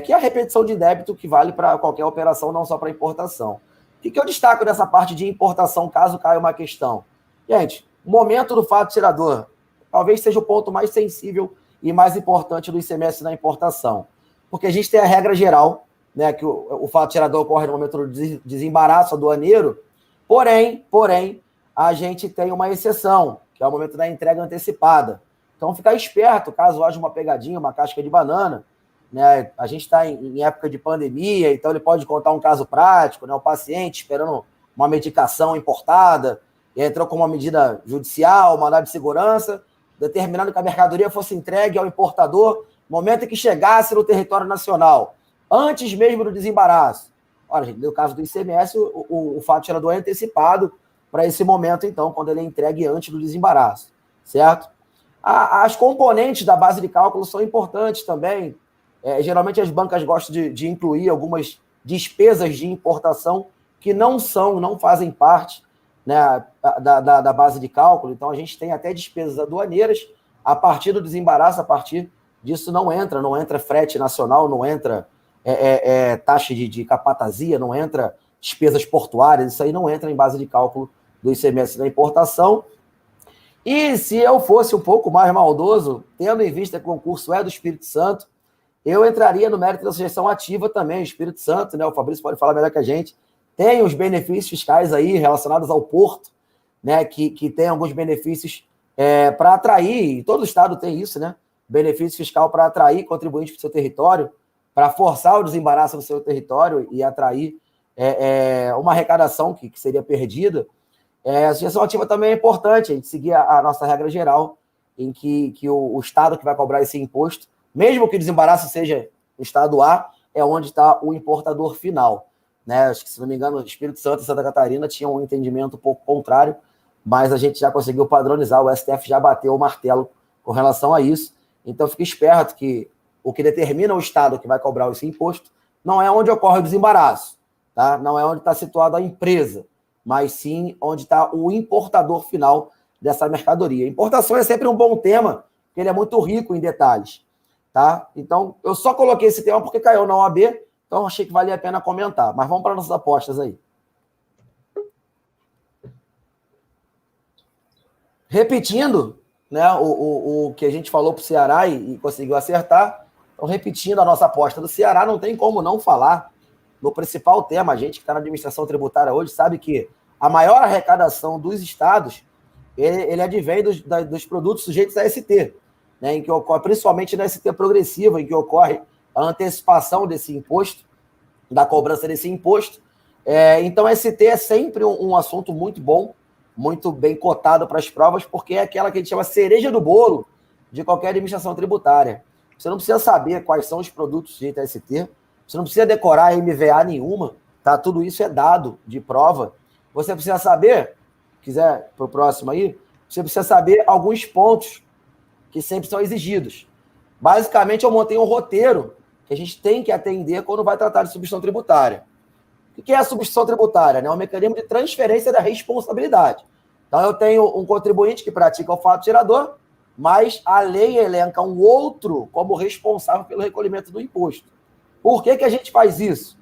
Speaker 2: que é a repetição de débito que vale para qualquer operação, não só para importação. O que eu destaco nessa parte de importação, caso caia uma questão? Gente, o momento do fato tirador talvez seja o ponto mais sensível e mais importante do ICMS na importação. Porque a gente tem a regra geral, né, que o fato tirador ocorre no momento do desembaraço aduaneiro, porém, a gente tem uma exceção, que é o momento da entrega antecipada. Então, ficar esperto caso haja uma pegadinha, uma casca de banana, né? A gente está em época de pandemia, então ele pode contar um caso prático, né? O paciente esperando uma medicação importada, e entrou com uma medida judicial, mandado de segurança, determinando que a mercadoria fosse entregue ao importador no momento em que chegasse no território nacional, antes mesmo do desembaraço. Olha, gente, no caso do ICMS, o fato tirador é antecipado para esse momento, então, quando ele é entregue antes do desembaraço, certo? As componentes da base de cálculo são importantes também. Geralmente as bancas gostam de incluir algumas despesas de importação que não fazem parte, né, da base de cálculo. Então, a gente tem até despesas aduaneiras. A partir do desembaraço, a partir disso não entra frete nacional, não entra taxa de capatazia, não entra despesas portuárias, isso aí não entra em base de cálculo do ICMS da importação. E se eu fosse um pouco mais maldoso, tendo em vista que o concurso é do Espírito Santo, eu entraria no mérito da sugestão ativa também. O Espírito Santo, né, o Fabrício pode falar melhor que a gente, tem os benefícios fiscais aí relacionados ao porto, né, que tem alguns benefícios para atrair, todo estado tem isso, né, benefício fiscal para atrair contribuintes para o seu território, para forçar o desembaraço no seu território e atrair uma arrecadação que seria perdida. A sugestão ativa também é importante, a gente seguir a nossa regra geral, em que o estado que vai cobrar esse imposto, mesmo que o desembaraço seja o estado A, é onde está o importador final. Né? Acho que, se não me engano, o Espírito Santo e Santa Catarina tinham um entendimento um pouco contrário, mas a gente já conseguiu padronizar, o STF já bateu o martelo com relação a isso. Então, fique esperto que o que determina o estado que vai cobrar esse imposto não é onde ocorre o desembaraço, tá? Não é onde está situada a empresa, mas sim onde está o importador final dessa mercadoria. Importação é sempre um bom tema, porque ele é muito rico em detalhes, tá? Então, eu só coloquei esse tema porque caiu na OAB, então achei que valia a pena comentar. Mas vamos para nossas apostas aí. Repetindo, né, o que a gente falou para o Ceará e conseguiu acertar, então, repetindo a nossa aposta do Ceará, não tem como não falar no principal tema. A gente que está na administração tributária hoje sabe que a maior arrecadação dos estados, ele advém dos produtos sujeitos a ST, né, em que ocorre, principalmente na ST progressiva, em que ocorre a antecipação desse imposto, da cobrança desse imposto. Então, ST é sempre um assunto muito bom, muito bem cotado para as provas, porque é aquela que a gente chama cereja do bolo de qualquer administração tributária. Você não precisa saber quais são os produtos sujeitos a ST, você não precisa decorar MVA nenhuma, tá? Tudo isso é dado de prova. Você precisa saber, quiser para o próximo aí, você precisa saber alguns pontos que sempre são exigidos. Basicamente, eu montei um roteiro que a gente tem que atender quando vai tratar de substituição tributária. O que é a substituição tributária? É um mecanismo de transferência da responsabilidade. Então, eu tenho um contribuinte que pratica o fato tirador, mas a lei elenca um outro como responsável pelo recolhimento do imposto. Por que a gente faz isso?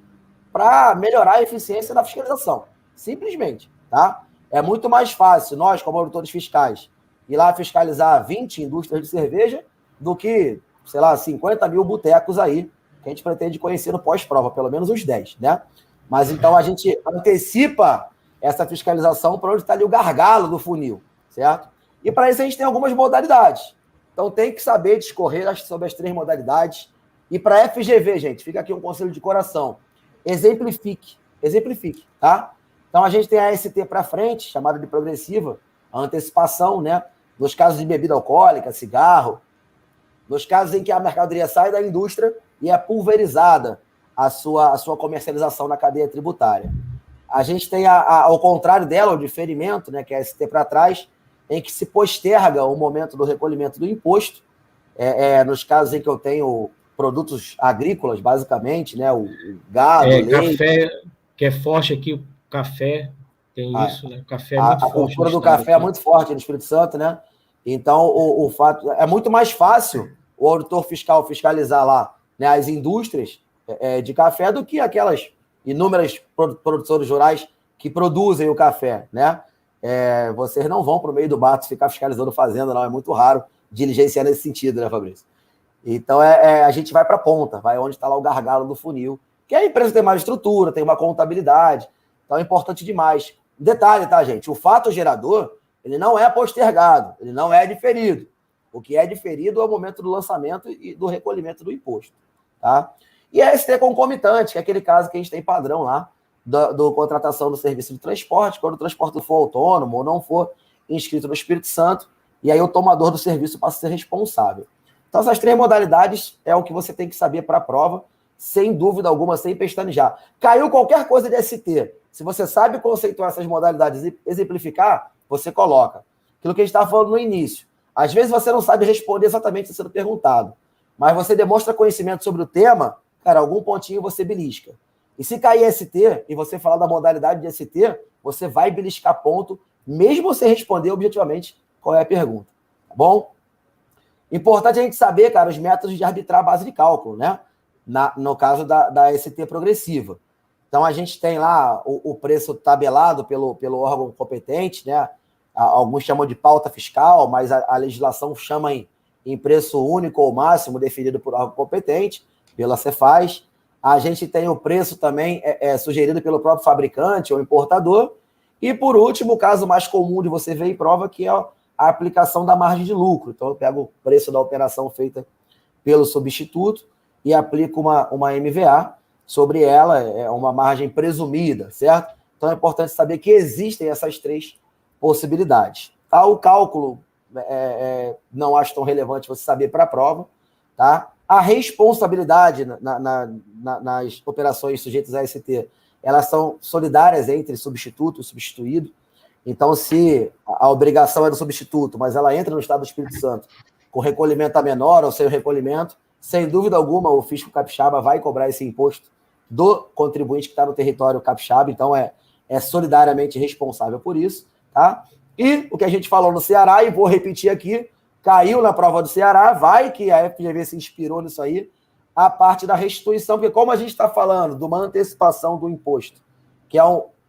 Speaker 2: Para melhorar a eficiência da fiscalização. Simplesmente, tá? É muito mais fácil nós, como auditores fiscais, ir lá fiscalizar 20 indústrias de cerveja do que, sei lá, 50 mil botecos aí, que a gente pretende conhecer no pós-prova, pelo menos uns 10, né? Mas então a gente antecipa essa fiscalização para onde está ali o gargalo do funil, certo? E para isso a gente tem algumas modalidades. Então tem que saber discorrer sobre as 3 modalidades. E para FGV, gente, fica aqui um conselho de coração. Exemplifique, tá? Então a gente tem a ST para frente, chamada de progressiva, a antecipação, né? Nos casos de bebida alcoólica, cigarro, nos casos em que a mercadoria sai da indústria e é pulverizada a sua comercialização na cadeia tributária. A gente tem, ao contrário dela, o diferimento, né, que é a ST para trás, em que se posterga o momento do recolhimento do imposto, nos casos em que eu tenho produtos agrícolas, basicamente, né, o gado, leite.
Speaker 3: Café, que é forte aqui, o café, tem isso, né? O café é muito forte.
Speaker 2: A cultura do café é muito forte no Espírito Santo, né? Então, o fato é muito mais fácil o auditor fiscal fiscalizar lá, né, as indústrias de café do que aquelas inúmeras produtores rurais que produzem o café, né? Vocês não vão para o meio do mato ficar fiscalizando fazenda, não. É muito raro diligenciar nesse sentido, né, Fabrício? Então, a gente vai para a ponta, vai onde está lá o gargalo do funil, que a empresa tem mais estrutura, tem uma contabilidade, então é importante demais. Detalhe, tá, gente? O fato gerador, ele não é postergado, ele não é diferido. O que é diferido é o momento do lançamento e do recolhimento do imposto, tá? E a ST concomitante, que é aquele caso que a gente tem padrão lá, do contratação do serviço de transporte, quando o transporte for autônomo ou não for inscrito no Espírito Santo, e aí o tomador do serviço passa a ser responsável. Então, essas 3 modalidades é o que você tem que saber para a prova, sem dúvida alguma, sem pestanejar. Caiu qualquer coisa de ST, se você sabe conceituar essas modalidades e exemplificar, você coloca. Aquilo que a gente estava falando no início. Às vezes você não sabe responder exatamente o que está sendo perguntado, mas você demonstra conhecimento sobre o tema, cara, algum pontinho você belisca. E se cair ST, e você falar da modalidade de ST, você vai beliscar ponto, mesmo você responder objetivamente qual é a pergunta. Tá bom? Importante a gente saber, cara, os métodos de arbitrar a base de cálculo, né? No caso da ST progressiva. Então, a gente tem lá o preço tabelado pelo órgão competente, né? Alguns chamam de pauta fiscal, mas a legislação chama em preço único ou máximo definido por órgão competente, pela Cefaz. A gente tem o preço também sugerido pelo próprio fabricante ou importador. E, por último, o caso mais comum de você ver em prova, que é a aplicação da margem de lucro. Então, eu pego o preço da operação feita pelo substituto e aplico uma MVA sobre ela, é uma margem presumida, certo? Então, é importante saber que existem essas 3 possibilidades. Tá? O cálculo não acho tão relevante você saber para a prova. Tá? A responsabilidade nas operações sujeitas a ST, elas são solidárias entre substituto e substituído. Então, se a obrigação é do substituto, mas ela entra no Estado do Espírito Santo com recolhimento a menor ou sem o recolhimento, sem dúvida alguma, o fisco capixaba vai cobrar esse imposto do contribuinte que está no território capixaba, então é solidariamente responsável por isso, tá? E o que a gente falou no Ceará, e vou repetir aqui, caiu na prova do Ceará, vai que a FGV se inspirou nisso aí, a parte da restituição, porque como a gente está falando de uma antecipação do imposto, que é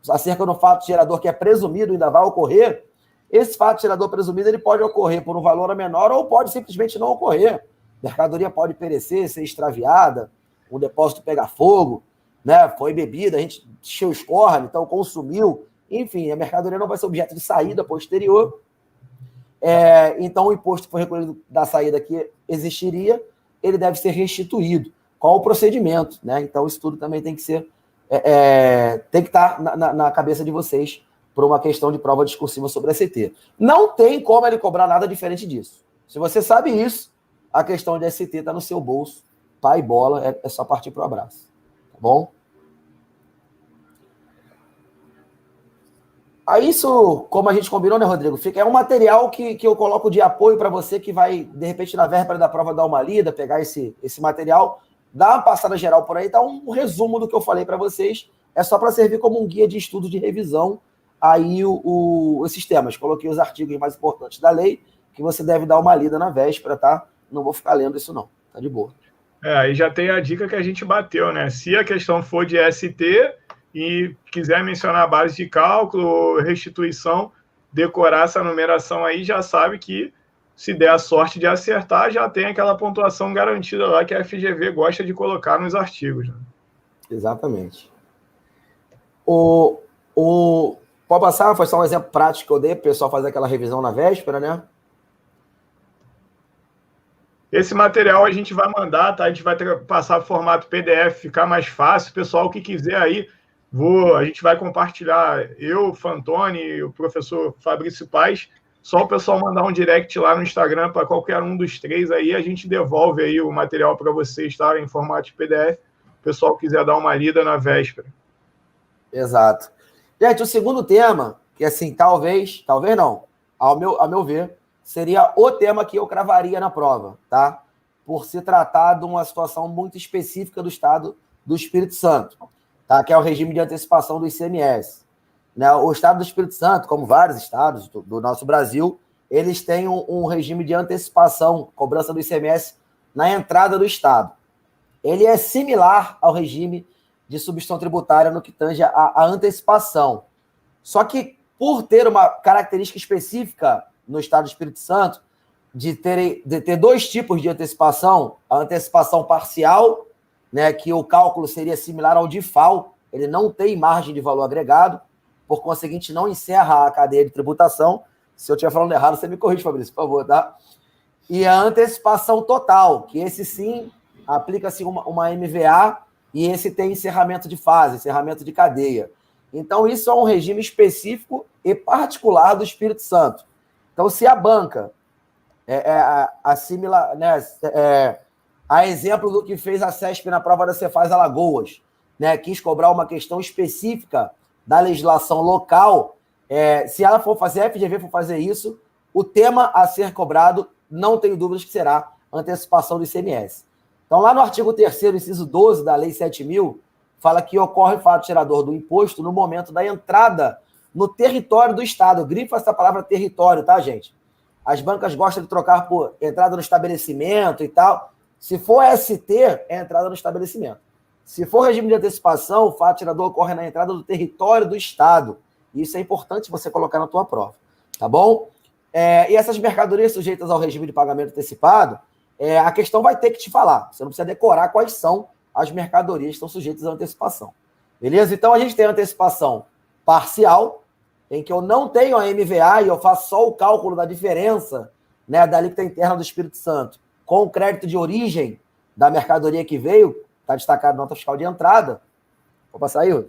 Speaker 2: acerca do fato gerador que é presumido, ainda vai ocorrer, esse fato gerador presumido ele pode ocorrer por um valor menor ou pode simplesmente não ocorrer. Mercadoria pode perecer, ser extraviada, um depósito pegar fogo, né? Foi bebida, a gente encheu os cornos, então consumiu. Enfim, a mercadoria não vai ser objeto de saída posterior. Então, o imposto que foi recolhido da saída que existiria, ele deve ser restituído. Qual o procedimento? Né? Então, isso tudo também tem que ser... tem que estar na cabeça de vocês por uma questão de prova discursiva sobre a ST. Não tem como ele cobrar nada diferente disso. Se você sabe isso, a questão de ST está no seu bolso, pai bola, é só partir para o abraço. Tá bom? Aí isso, como a gente combinou, né, Rodrigo? É um material que eu coloco de apoio para você que vai, de repente, na véspera da prova, dar uma lida, pegar esse material, dar uma passada geral por aí, dar um resumo do que eu falei para vocês. É só para servir como um guia de estudo de revisão aí esses temas. Coloquei os artigos mais importantes da lei, que você deve dar uma lida na véspera, tá? Não vou ficar lendo isso, não. Tá de boa.
Speaker 1: Aí já tem a dica que a gente bateu, né? Se a questão for de ST e quiser mencionar a base de cálculo, restituição, decorar essa numeração aí, já sabe que se der a sorte de acertar, já tem aquela pontuação garantida lá que a FGV gosta de colocar nos artigos. Né?
Speaker 2: Exatamente. Pode passar? Foi só um exemplo prático que eu dei para o pessoal fazer aquela revisão na véspera, né?
Speaker 1: Esse material a gente vai mandar, tá? A gente vai passar formato PDF, ficar mais fácil. Pessoal que quiser aí, a gente vai compartilhar, eu, Fantoni, o professor Fabrício Paes, só o pessoal mandar um direct lá no Instagram para qualquer um dos 3 aí, a gente devolve aí o material para vocês, tá? Em formato de PDF. O pessoal quiser dar uma lida na véspera.
Speaker 2: Exato. Gente, o segundo tema, que assim, talvez não, ao meu ver, seria o tema que eu cravaria na prova, tá? Por se tratar de uma situação muito específica do Estado do Espírito Santo, tá? Que é o regime de antecipação do ICMS. Né? O Estado do Espírito Santo, como vários estados do nosso Brasil, eles têm um regime de antecipação, cobrança do ICMS na entrada do Estado. Ele é similar ao regime de substituição tributária no que tange a antecipação. Só que, por ter uma característica específica no Estado do Espírito Santo, de ter dois tipos de antecipação, a antecipação parcial, né, que o cálculo seria similar ao DIFAL, ele não tem margem de valor agregado, por conseguinte, não encerra a cadeia de tributação. Se eu estiver falando errado, você me corrige, Fabrício, por favor, tá? E a antecipação total, que esse sim aplica-se uma MVA e esse tem encerramento de fase, encerramento de cadeia. Então, isso é um regime específico e particular do Espírito Santo. Então, se a banca assimila, né, a exemplo do que fez a CESP na prova da Cefaz Alagoas, né, quis cobrar uma questão específica da legislação local, se ela for fazer, a FGV for fazer isso, o tema a ser cobrado, não tenho dúvidas que será antecipação do ICMS. Então, lá no artigo 3º, inciso 12 da Lei 7.000, fala que ocorre o fato gerador do imposto no momento da entrada no território do Estado. Grifa essa palavra território, tá, gente? As bancas gostam de trocar por entrada no estabelecimento e tal. Se for ST, é entrada no estabelecimento. Se for regime de antecipação, o fato gerador ocorre na entrada do território do Estado. Isso é importante você colocar na tua prova, tá bom? E essas mercadorias sujeitas ao regime de pagamento antecipado, a questão vai ter que te falar. Você não precisa decorar quais são as mercadorias que estão sujeitas à antecipação. Beleza? Então, a gente tem a antecipação parcial, em que eu não tenho a MVA e eu faço só o cálculo da diferença, né, da alíquota interna do Espírito Santo com o crédito de origem da mercadoria que veio, está destacado na nota fiscal de entrada. Vou passar aí, Ruth.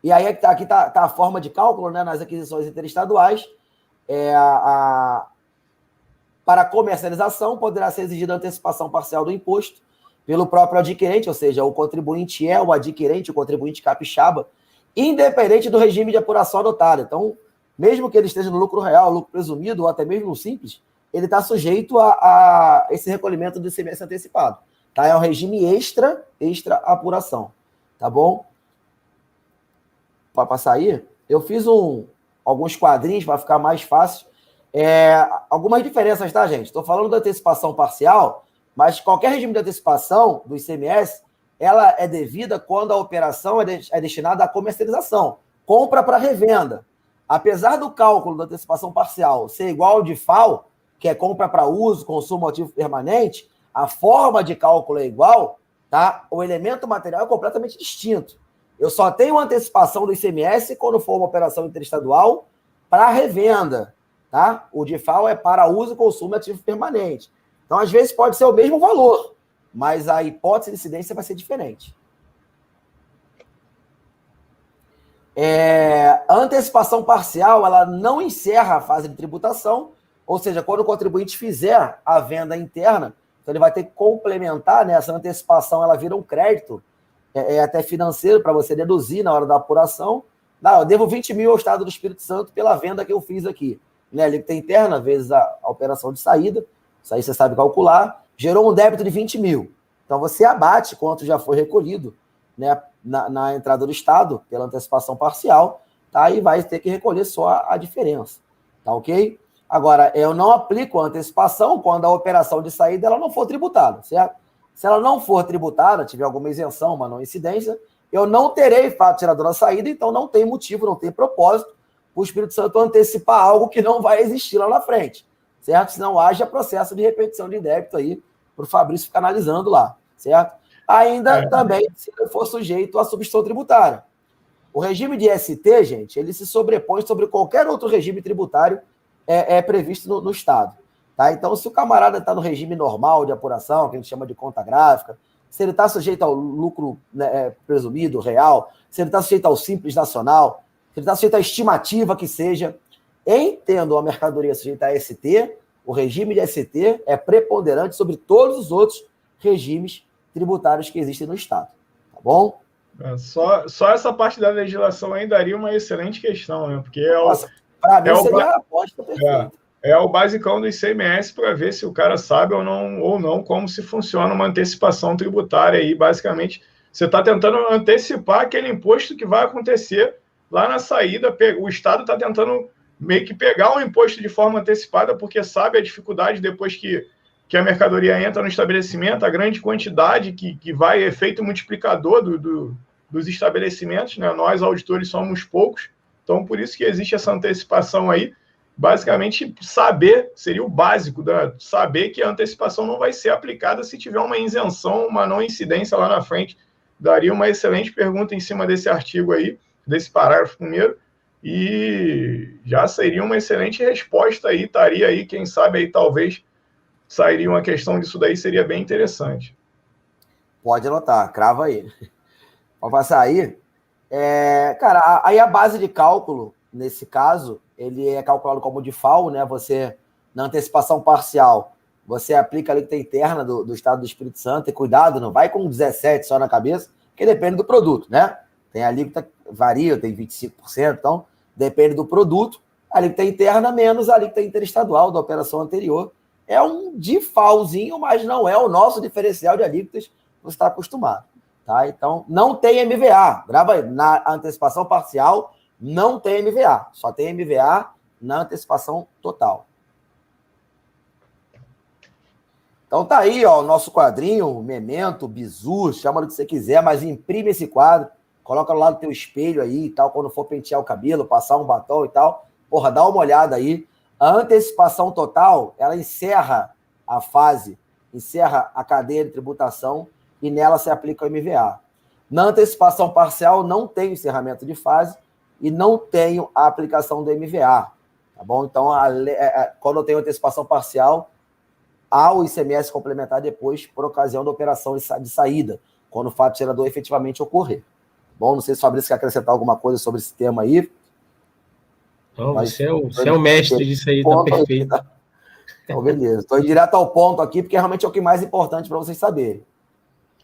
Speaker 2: E aí aqui está a forma de cálculo, né, nas aquisições interestaduais. Para comercialização, poderá ser exigida a antecipação parcial do imposto pelo próprio adquirente, ou seja, o contribuinte é o adquirente, o contribuinte capixaba, independente do regime de apuração adotado. Então, mesmo que ele esteja no lucro real, lucro presumido, ou até mesmo no simples, ele está sujeito a esse recolhimento do ICMS antecipado. Tá? É um regime extra apuração. Tá bom? Para passar aí, eu fiz alguns quadrinhos para ficar mais fácil. Algumas diferenças, tá, gente? Estou falando da antecipação parcial, mas qualquer regime de antecipação do ICMS, ela é devida quando a operação é destinada à comercialização, compra para revenda. Apesar do cálculo da antecipação parcial ser igual ao de FAO, que é compra para uso, consumo ativo permanente, a forma de cálculo é igual, tá? O elemento material é completamente distinto. Eu só tenho antecipação do ICMS quando for uma operação interestadual para revenda, tá? O de FAO é para uso e consumo ativo permanente. Então, às vezes, pode ser o mesmo valor, mas a hipótese de incidência vai ser diferente. A antecipação parcial, ela não encerra a fase de tributação, ou seja, quando o contribuinte fizer a venda interna, então ele vai ter que complementar, né? Essa antecipação, ela vira um crédito, até financeiro, para você deduzir na hora da apuração. Não, eu devo 20 mil ao Estado do Espírito Santo pela venda que eu fiz aqui. Né? Alíquota interna, vezes a operação de saída, isso aí você sabe calcular, gerou um débito de 20 mil. Então, você abate quanto já foi recolhido, né, na entrada do Estado, pela antecipação parcial, tá? E vai ter que recolher só a diferença. Tá ok? Agora, eu não aplico a antecipação quando a operação de saída ela não for tributada, certo? Se ela não for tributada, tiver alguma isenção, uma não incidência, eu não terei fato gerador na saída, então não tem motivo, não tem propósito para o Espírito Santo antecipar algo que não vai existir lá na frente, certo? Se não haja processo de repetição de débito aí, para o Fabrício ficar analisando lá, certo? Ainda também, se não for sujeito à substituição tributária. O regime de ST, gente, ele se sobrepõe sobre qualquer outro regime tributário previsto no Estado. Tá? Então, se o camarada está no regime normal de apuração, que a gente chama de conta gráfica, se ele está sujeito ao lucro, né, presumido, real, se ele está sujeito ao simples nacional, se ele está sujeito à estimativa que seja, tendo a mercadoria sujeita a ST, o regime de ST é preponderante sobre todos os outros regimes tributários que existem no Estado. Tá bom?
Speaker 1: Só essa parte da legislação aí daria uma excelente questão, né? Porque
Speaker 2: para mim seria a aposta perfeita.
Speaker 1: É o basicão do ICMS para ver se o cara sabe ou não como se funciona uma antecipação tributária aí, basicamente Você está tentando antecipar aquele imposto que vai acontecer lá na saída. O Estado está tentando meio que pegar o imposto de forma antecipada, porque sabe a dificuldade depois que a mercadoria entra no estabelecimento, a grande quantidade que vai, efeito multiplicador dos estabelecimentos, né? Nós, auditores, somos poucos, então por isso que existe essa antecipação aí. Basicamente, saber, seria o básico, saber que a antecipação não vai ser aplicada se tiver uma isenção, uma não incidência lá na frente. Daria uma excelente pergunta em cima desse artigo aí, desse parágrafo primeiro, e já seria uma excelente resposta aí, estaria aí, quem sabe aí talvez sairia uma questão disso daí, seria bem interessante.
Speaker 2: Pode anotar, crava aí. Pode passar aí. Cara, aí a base de cálculo, nesse caso, ele é calculado como default, né? Você, na antecipação parcial, você aplica a alíquota interna do Estado do Espírito Santo, e cuidado, não vai com 17 só na cabeça, porque depende do produto, né? Tem alíquota, varia, tem 25%, então depende do produto, a alíquota interna menos a alíquota interestadual da operação anterior. É um defaultzinho, mas não é o nosso diferencial de alíquotas que você está acostumado. Tá? Então, não tem MVA. Grava aí. Na antecipação parcial, não tem MVA. Só tem MVA na antecipação total. Então tá aí, ó, o nosso quadrinho, memento, bizu, chama do que você quiser, mas imprime esse quadro, coloca do lado do teu espelho aí e tal, quando for pentear o cabelo, passar um batom e tal. Porra, dá uma olhada aí. A antecipação total, ela encerra a fase, encerra a cadeia de tributação e nela se aplica o MVA. Na antecipação parcial, não tem encerramento de fase e não tenho a aplicação do MVA. Tá bom? Então, quando eu tenho antecipação parcial, há o ICMS complementar depois por ocasião da operação de saída, quando o fato gerador efetivamente ocorrer. Bom, não sei se o Fabrício quer acrescentar alguma coisa sobre esse tema aí.
Speaker 3: Não, você é o mestre disso aí, tá perfeito.
Speaker 2: Então, beleza. Estou direto ao ponto aqui, porque realmente é o que é mais importante para vocês saberem.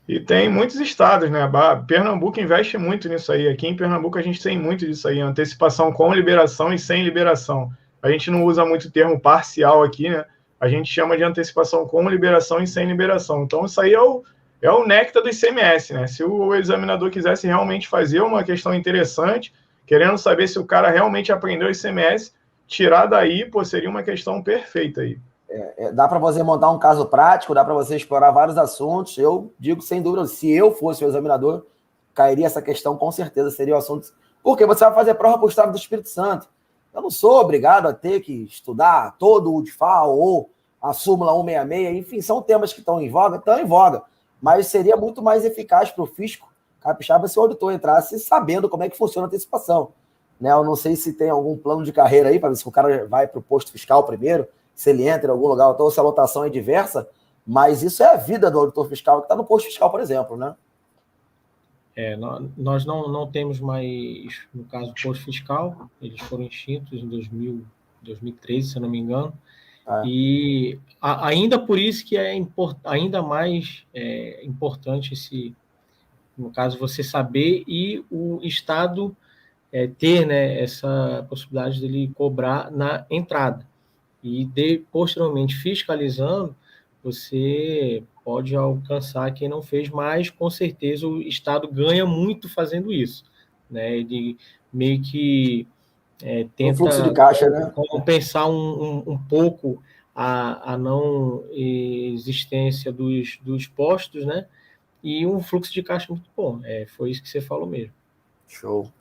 Speaker 1: E tem muitos estados, né? Pernambuco investe muito nisso aí. Aqui em Pernambuco a gente tem muito disso aí, antecipação com liberação e sem liberação. A gente não usa muito o termo parcial aqui, né? A gente chama de antecipação com liberação e sem liberação. Então, isso aí é o néctar do ICMS, né? Se o examinador quisesse realmente fazer uma questão interessante, querendo saber se o cara realmente aprendeu ICMS, tirar daí, pô, seria uma questão perfeita aí.
Speaker 2: Dá para você montar um caso prático, dá para você explorar vários assuntos. Eu digo sem dúvida, se eu fosse o examinador, cairia essa questão com certeza, seria o assunto. Porque você vai fazer prova para o Estado do Espírito Santo. Eu não sou obrigado a ter que estudar todo o DFAO ou a súmula 166, enfim, são temas que estão em voga, mas seria muito mais eficaz para o fisco capixaba se o auditor entrasse sabendo como é que funciona a antecipação. Né? Eu não sei se tem algum plano de carreira aí, para ver se o cara vai para o posto fiscal primeiro, se ele entra em algum lugar, ou se a lotação é diversa, mas isso é a vida do auditor fiscal que está no posto fiscal, por exemplo, né?
Speaker 3: Nós não temos mais, no caso, posto fiscal, eles foram extintos em 2013, se eu não me engano, e ainda por isso que é ainda mais importante no caso, você saber e o Estado ter, né, essa possibilidade dele cobrar na entrada. E posteriormente, fiscalizando, você pode alcançar quem não fez, mas com certeza o Estado ganha muito fazendo isso. Né? Ele meio que tenta
Speaker 2: um fluxo de caixa, né?
Speaker 3: compensar um pouco a não existência dos postos, né? E um fluxo de caixa muito bom. Foi isso que você falou mesmo.
Speaker 2: Show.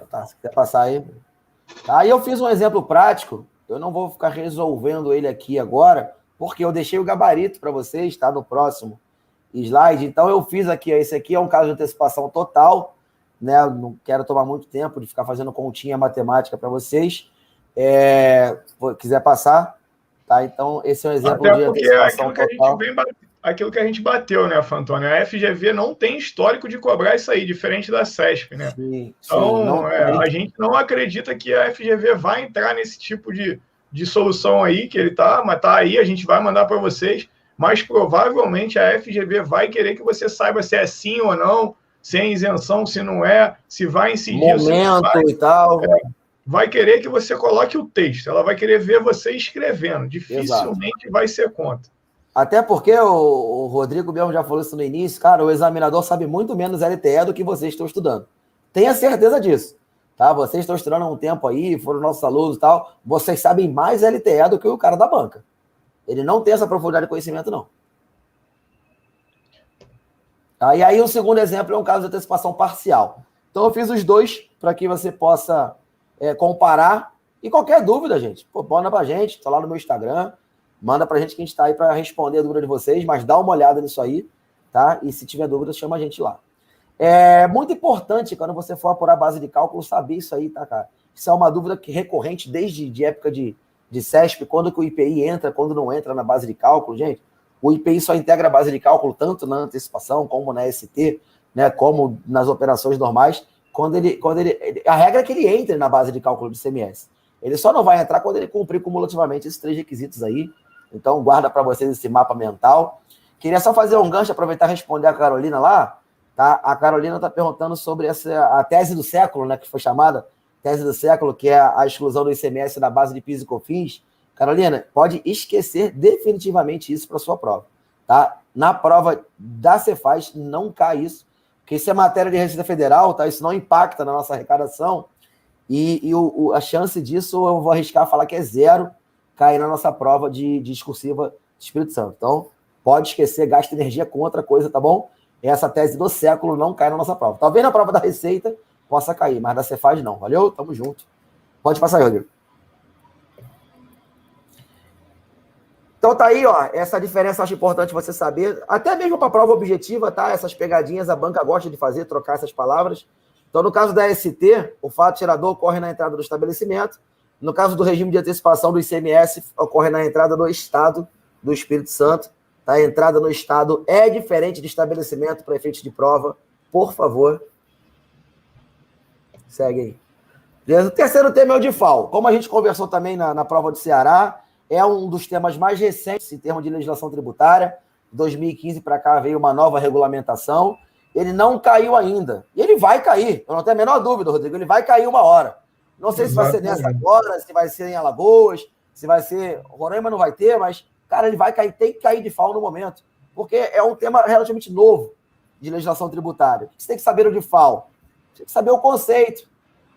Speaker 2: Tá, se quiser passar aí. Aí eu fiz um exemplo prático. Eu não vou ficar resolvendo ele aqui agora, porque eu deixei o gabarito para vocês, tá? No próximo slide. Então, eu fiz aqui, esse aqui é um caso de antecipação total, né? Eu não quero tomar muito tempo de ficar fazendo continha matemática para vocês. Quiser passar, tá? Então, esse é um exemplo de antecipação total.
Speaker 1: Aquilo que a gente bateu, né, Fantônio? A FGV não tem histórico de cobrar isso aí, diferente da CESP, né?
Speaker 2: Sim,
Speaker 1: então, a gente não acredita que a FGV vai entrar nesse tipo de solução aí, que ele tá, mas tá aí, a gente vai mandar para vocês, mas provavelmente a FGV vai querer que você saiba se é sim ou não, se é isenção, se não é, se vai incidir,
Speaker 2: momento e tal.
Speaker 1: Vai querer que você coloque o texto, ela vai querer ver você escrevendo, dificilmente vai ser contra.
Speaker 2: Até porque o Rodrigo mesmo já falou isso no início, cara, o examinador sabe muito menos LTE do que vocês estão estudando. Tenha certeza disso. Tá? Vocês estão estudando há um tempo aí, foram nossos alunos e tal, vocês sabem mais LTE do que o cara da banca. Ele não tem essa profundidade de conhecimento, não. Tá? E aí o segundo exemplo é um caso de antecipação parcial. Então eu fiz os dois para que você possa comparar. E qualquer dúvida, gente, manda pra gente, tá lá no meu Instagram, manda pra gente que a gente tá aí para responder a dúvida de vocês, mas dá uma olhada nisso aí, tá? E se tiver dúvida, chama a gente lá. É muito importante, quando você for apurar a base de cálculo, saber isso aí, tá, cara? Isso é uma dúvida recorrente desde época de CESP, quando que o IPI entra, quando não entra na base de cálculo, gente. O IPI só integra a base de cálculo tanto na antecipação, como na ST, né, como nas operações normais, a regra é que ele entre na base de cálculo do ICMS. Ele só não vai entrar quando ele cumprir cumulativamente esses 3 requisitos aí. Então, guarda para vocês esse mapa mental. Queria só fazer um gancho, aproveitar e responder a Carolina lá. Tá? A Carolina está perguntando sobre a tese do século, né, que foi chamada tese do século, que é a exclusão do ICMS da base de PIS e COFINS. Carolina, pode esquecer definitivamente isso para sua prova. Tá? Na prova da Cefaz não cai isso, porque isso é matéria de Receita Federal, tá? Isso não impacta na nossa arrecadação. E a chance disso, eu vou arriscar falar que é 0 cair na nossa prova de discursiva de Espírito Santo. Então, pode esquecer, gasta energia com outra coisa, tá bom? Essa tese do século não cai na nossa prova. Talvez na prova da Receita possa cair, mas da Cefaz não. Valeu? Tamo junto. Pode passar aí, Rodrigo. Então tá aí, ó, essa diferença eu acho importante você saber, até mesmo para prova objetiva, tá? Essas pegadinhas a banca gosta de fazer, trocar essas palavras. Então, no caso da ST, o fato gerador ocorre na entrada do estabelecimento. No caso do regime de antecipação do ICMS, ocorre na entrada do Estado do Espírito Santo. Tá? A entrada no Estado é diferente de estabelecimento para efeitos de prova. Por favor. Segue aí. Beleza? O terceiro tema é o DIFAL. Como a gente conversou também na prova do Ceará, é um dos temas mais recentes em termos de legislação tributária. De 2015 para cá veio uma nova regulamentação. Ele não caiu ainda. E ele vai cair. Eu não tenho a menor dúvida, Rodrigo. Ele vai cair uma hora. Não sei se vai ser nessa agora, se vai ser em Alagoas, se vai ser... Roraima não vai ter, mas, cara, ele vai cair. Tem que cair de FAO no momento. Porque é um tema relativamente novo de legislação tributária. Você tem que saber o de FAO. Você tem que saber o conceito.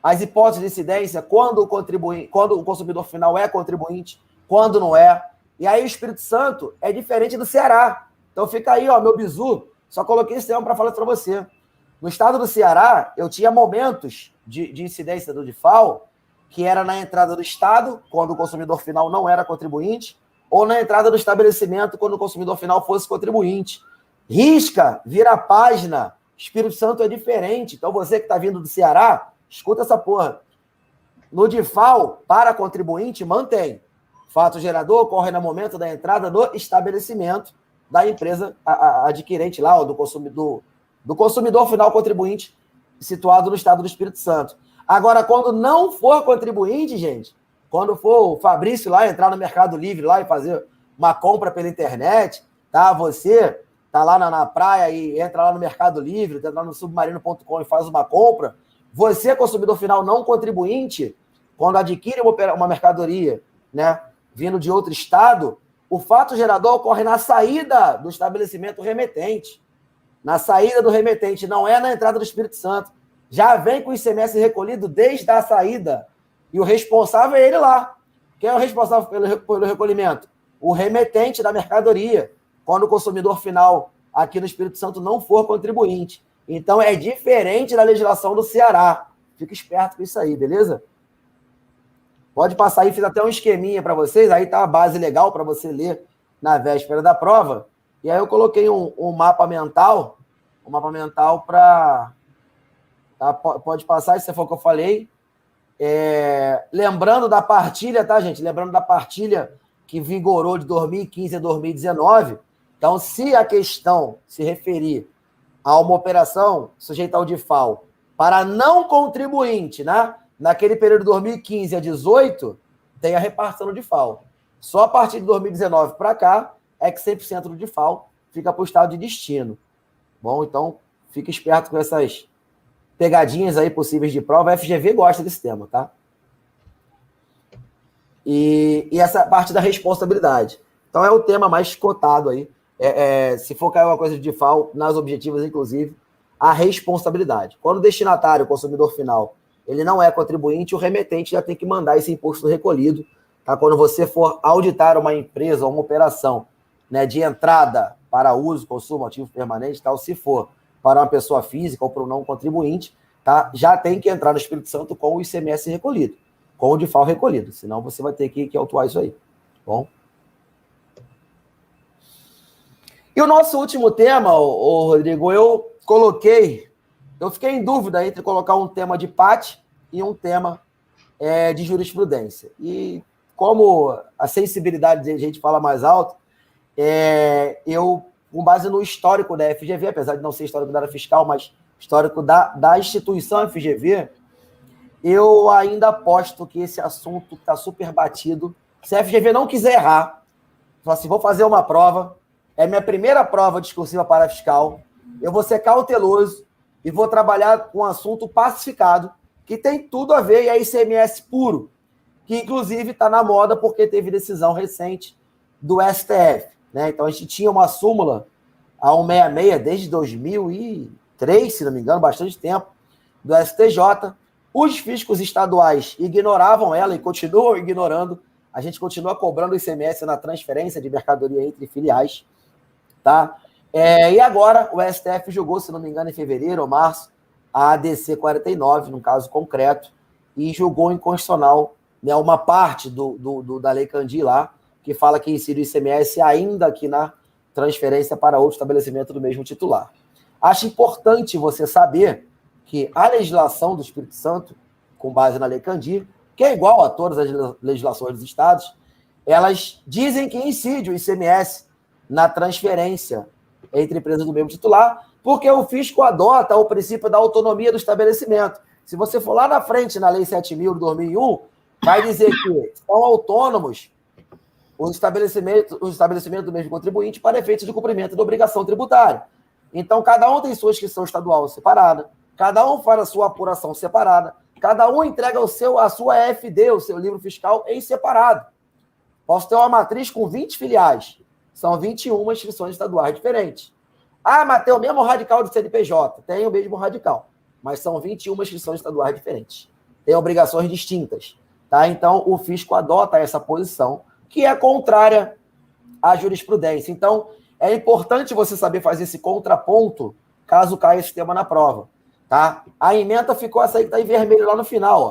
Speaker 2: As hipóteses de incidência, quando o consumidor final é contribuinte, quando não é. E aí o Espírito Santo é diferente do Ceará. Então fica aí, ó, meu bizu. Só coloquei esse tema para falar para você. No estado do Ceará, eu tinha momentos de incidência do DIFAL, que era na entrada do estado, quando o consumidor final não era contribuinte, ou na entrada do estabelecimento, quando o consumidor final fosse contribuinte. Risca, vira a página. Espírito Santo é diferente. Então você que está vindo do Ceará, escuta essa porra. No DIFAL, para contribuinte, mantém. Fato gerador ocorre no momento da entrada do estabelecimento da empresa adquirente lá, ou do consumidor final contribuinte situado no estado do Espírito Santo. Agora, quando não for contribuinte, gente, quando for o Fabrício lá entrar no Mercado Livre lá e fazer uma compra pela internet, tá? Você tá lá na praia e entra lá no Mercado Livre, entra lá no submarino.com e faz uma compra, você, consumidor final não contribuinte, quando adquire uma mercadoria, né, vindo de outro estado, o fato gerador ocorre na saída do estabelecimento remetente. Na saída do remetente, não é na entrada do Espírito Santo. Já vem com o ICMS recolhido desde a saída. E o responsável é ele lá. Quem é o responsável pelo recolhimento? O remetente da mercadoria, quando o consumidor final aqui no Espírito Santo não for contribuinte. Então, é diferente da legislação do Ceará. Fica esperto com isso aí, beleza? Pode passar aí, fiz até um esqueminha para vocês, aí tá a base legal para você ler na véspera da prova. E aí eu coloquei um mapa mental para... Tá? Pode passar, se for o que eu falei. Lembrando da partilha, tá, gente? Lembrando da partilha que vigorou de 2015 a 2019. Então, se a questão se referir a uma operação sujeita ao DIFAL para não contribuinte, né? Naquele período de 2015 a 2018, tem a repartição do DIFAL. Só a partir de 2019 para cá é que 100% do DIFAL fica para o estado de destino. Bom, então, fica esperto com essas pegadinhas aí possíveis de prova. A FGV gosta desse tema, tá? E essa parte da responsabilidade. Então é o tema mais cotado aí. Se for cair uma coisa de DIFAL, nas objetivas, inclusive, a responsabilidade. Quando o destinatário, o consumidor final, ele não é contribuinte, o remetente já tem que mandar esse imposto recolhido. Tá? Quando você for auditar uma empresa, uma operação, né, de entrada para uso, consumo, ativo permanente, tal, se for para uma pessoa física ou para um não contribuinte, tá, já tem que entrar no Espírito Santo com o ICMS recolhido, com o DIFAL recolhido, senão você vai ter que autuar isso aí. Bom? E o nosso último tema, Rodrigo, eu fiquei em dúvida entre colocar um tema de PAT e um tema de jurisprudência. E como a sensibilidade de gente fala mais alto, eu, com base no histórico da FGV, apesar de não ser histórico da área fiscal, mas histórico da instituição FGV, eu ainda aposto que esse assunto está super batido. Se a FGV não quiser errar, falar assim, vou fazer uma prova, é minha primeira prova discursiva para a fiscal, eu vou ser cauteloso e vou trabalhar com um assunto pacificado, que tem tudo a ver, e é ICMS puro, que inclusive está na moda porque teve decisão recente do STF. Né? Então a gente tinha uma súmula, a 166, desde 2003, se não me engano, bastante tempo, do STJ. Os fiscos estaduais ignoravam ela e continuam ignorando. A gente continua cobrando ICMS na transferência de mercadoria entre filiais. Tá? E agora o STF julgou, se não me engano, em fevereiro ou março, a ADC 49, num caso concreto, e julgou inconstitucional, né, uma parte da Lei Candir lá, que fala que incide o ICMS ainda aqui na transferência para outro estabelecimento do mesmo titular. Acho importante você saber que a legislação do Espírito Santo, com base na Lei Candir, que é igual a todas as legislações dos estados, elas dizem que incide o ICMS na transferência entre empresas do mesmo titular, porque o fisco adota o princípio da autonomia do estabelecimento. Se você for lá na frente, na Lei 7.000 de 2001, vai dizer que são autônomos os estabelecimentos do mesmo contribuinte para efeitos de cumprimento da obrigação tributária. Então, cada um tem sua inscrição estadual separada, cada um faz a sua apuração separada, cada um entrega a sua FD, o seu livro fiscal, em separado. Posso ter uma matriz com 20 filiais, são 21 inscrições estaduais diferentes. Ah, mas tem o mesmo radical do CNPJ, tem o mesmo radical, mas são 21 inscrições estaduais diferentes. Tem obrigações distintas. Tá? Então, o fisco adota essa posição, que é contrária à jurisprudência. Então, é importante você saber fazer esse contraponto, caso caia esse tema na prova. Tá? A ementa ficou essa aí que está em vermelho lá no final.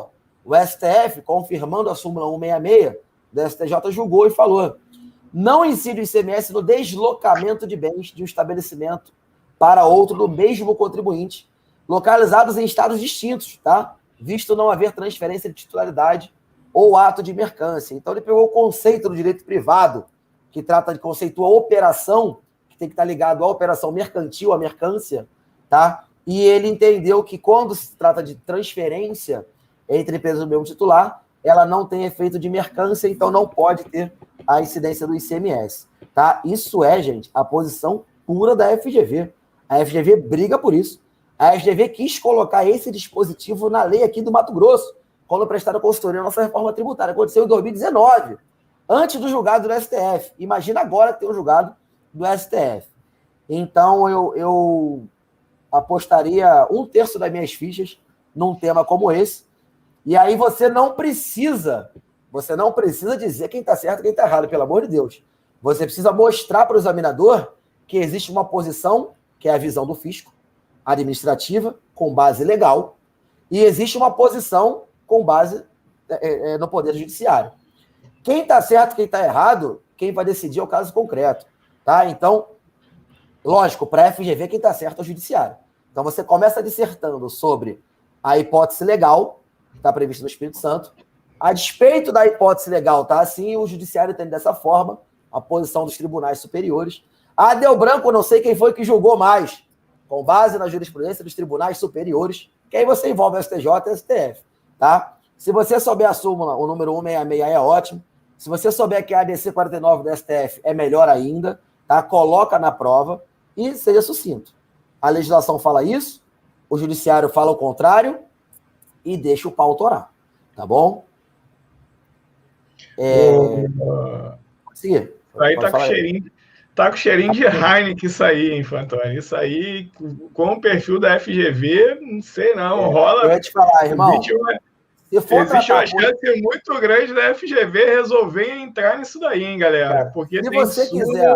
Speaker 2: Ó. O STF, confirmando a súmula 166, do STJ julgou e falou: não incide o ICMS no deslocamento de bens de um estabelecimento para outro do mesmo contribuinte, localizados em estados distintos, tá? Visto não haver transferência de titularidade ou ato de mercância. Então, ele pegou o conceito do direito privado, que conceitua a operação, que tem que estar ligado à operação mercantil, à mercância, tá? E ele entendeu que quando se trata de transferência entre empresas do mesmo titular, ela não tem efeito de mercância, então não pode ter a incidência do ICMS. Tá? Isso é, gente, a posição pura da FGV. A FGV briga por isso. A FGV quis colocar esse dispositivo na lei aqui do Mato Grosso, quando prestaram consultoria na nossa reforma tributária. Aconteceu em 2019, antes do julgado do STF. Imagina agora ter um julgado do STF. Então, eu apostaria 1/3 das minhas fichas num tema como esse. E aí você não precisa dizer quem está certo e quem está errado, pelo amor de Deus. Você precisa mostrar para o examinador que existe uma posição, que é a visão do fisco, administrativa, com base legal, e existe uma posição com base no Poder Judiciário. Quem está certo e quem está errado, quem vai decidir é o caso concreto. Tá? Então, lógico, para a FGV, quem está certo é o Judiciário. Então, você começa dissertando sobre a hipótese legal, que está prevista no Espírito Santo. A despeito da hipótese legal, tá? Assim, o Judiciário entende dessa forma, a posição dos tribunais superiores. Deu branco, não sei quem foi que julgou mais, com base na jurisprudência dos tribunais superiores, que aí você envolve o STJ e o STF, tá? Se você souber a súmula, o número 166 é ótimo. Se você souber que a ADC 49 do STF é melhor ainda, tá? Coloca na prova e seja sucinto. A legislação fala isso, o Judiciário fala o contrário e deixa o pau torar, tá bom?
Speaker 1: Sim. Aí tá com cheirinho de Heineken isso aí, hein, Fantoni? Isso aí, com o perfil da FGV, não sei não, rola...
Speaker 2: Eu ia te falar, irmão,
Speaker 1: existe uma chance muito grande da FGV resolver entrar nisso daí, hein, galera?
Speaker 2: Cara,
Speaker 1: porque
Speaker 2: se
Speaker 1: tem
Speaker 2: você quiser,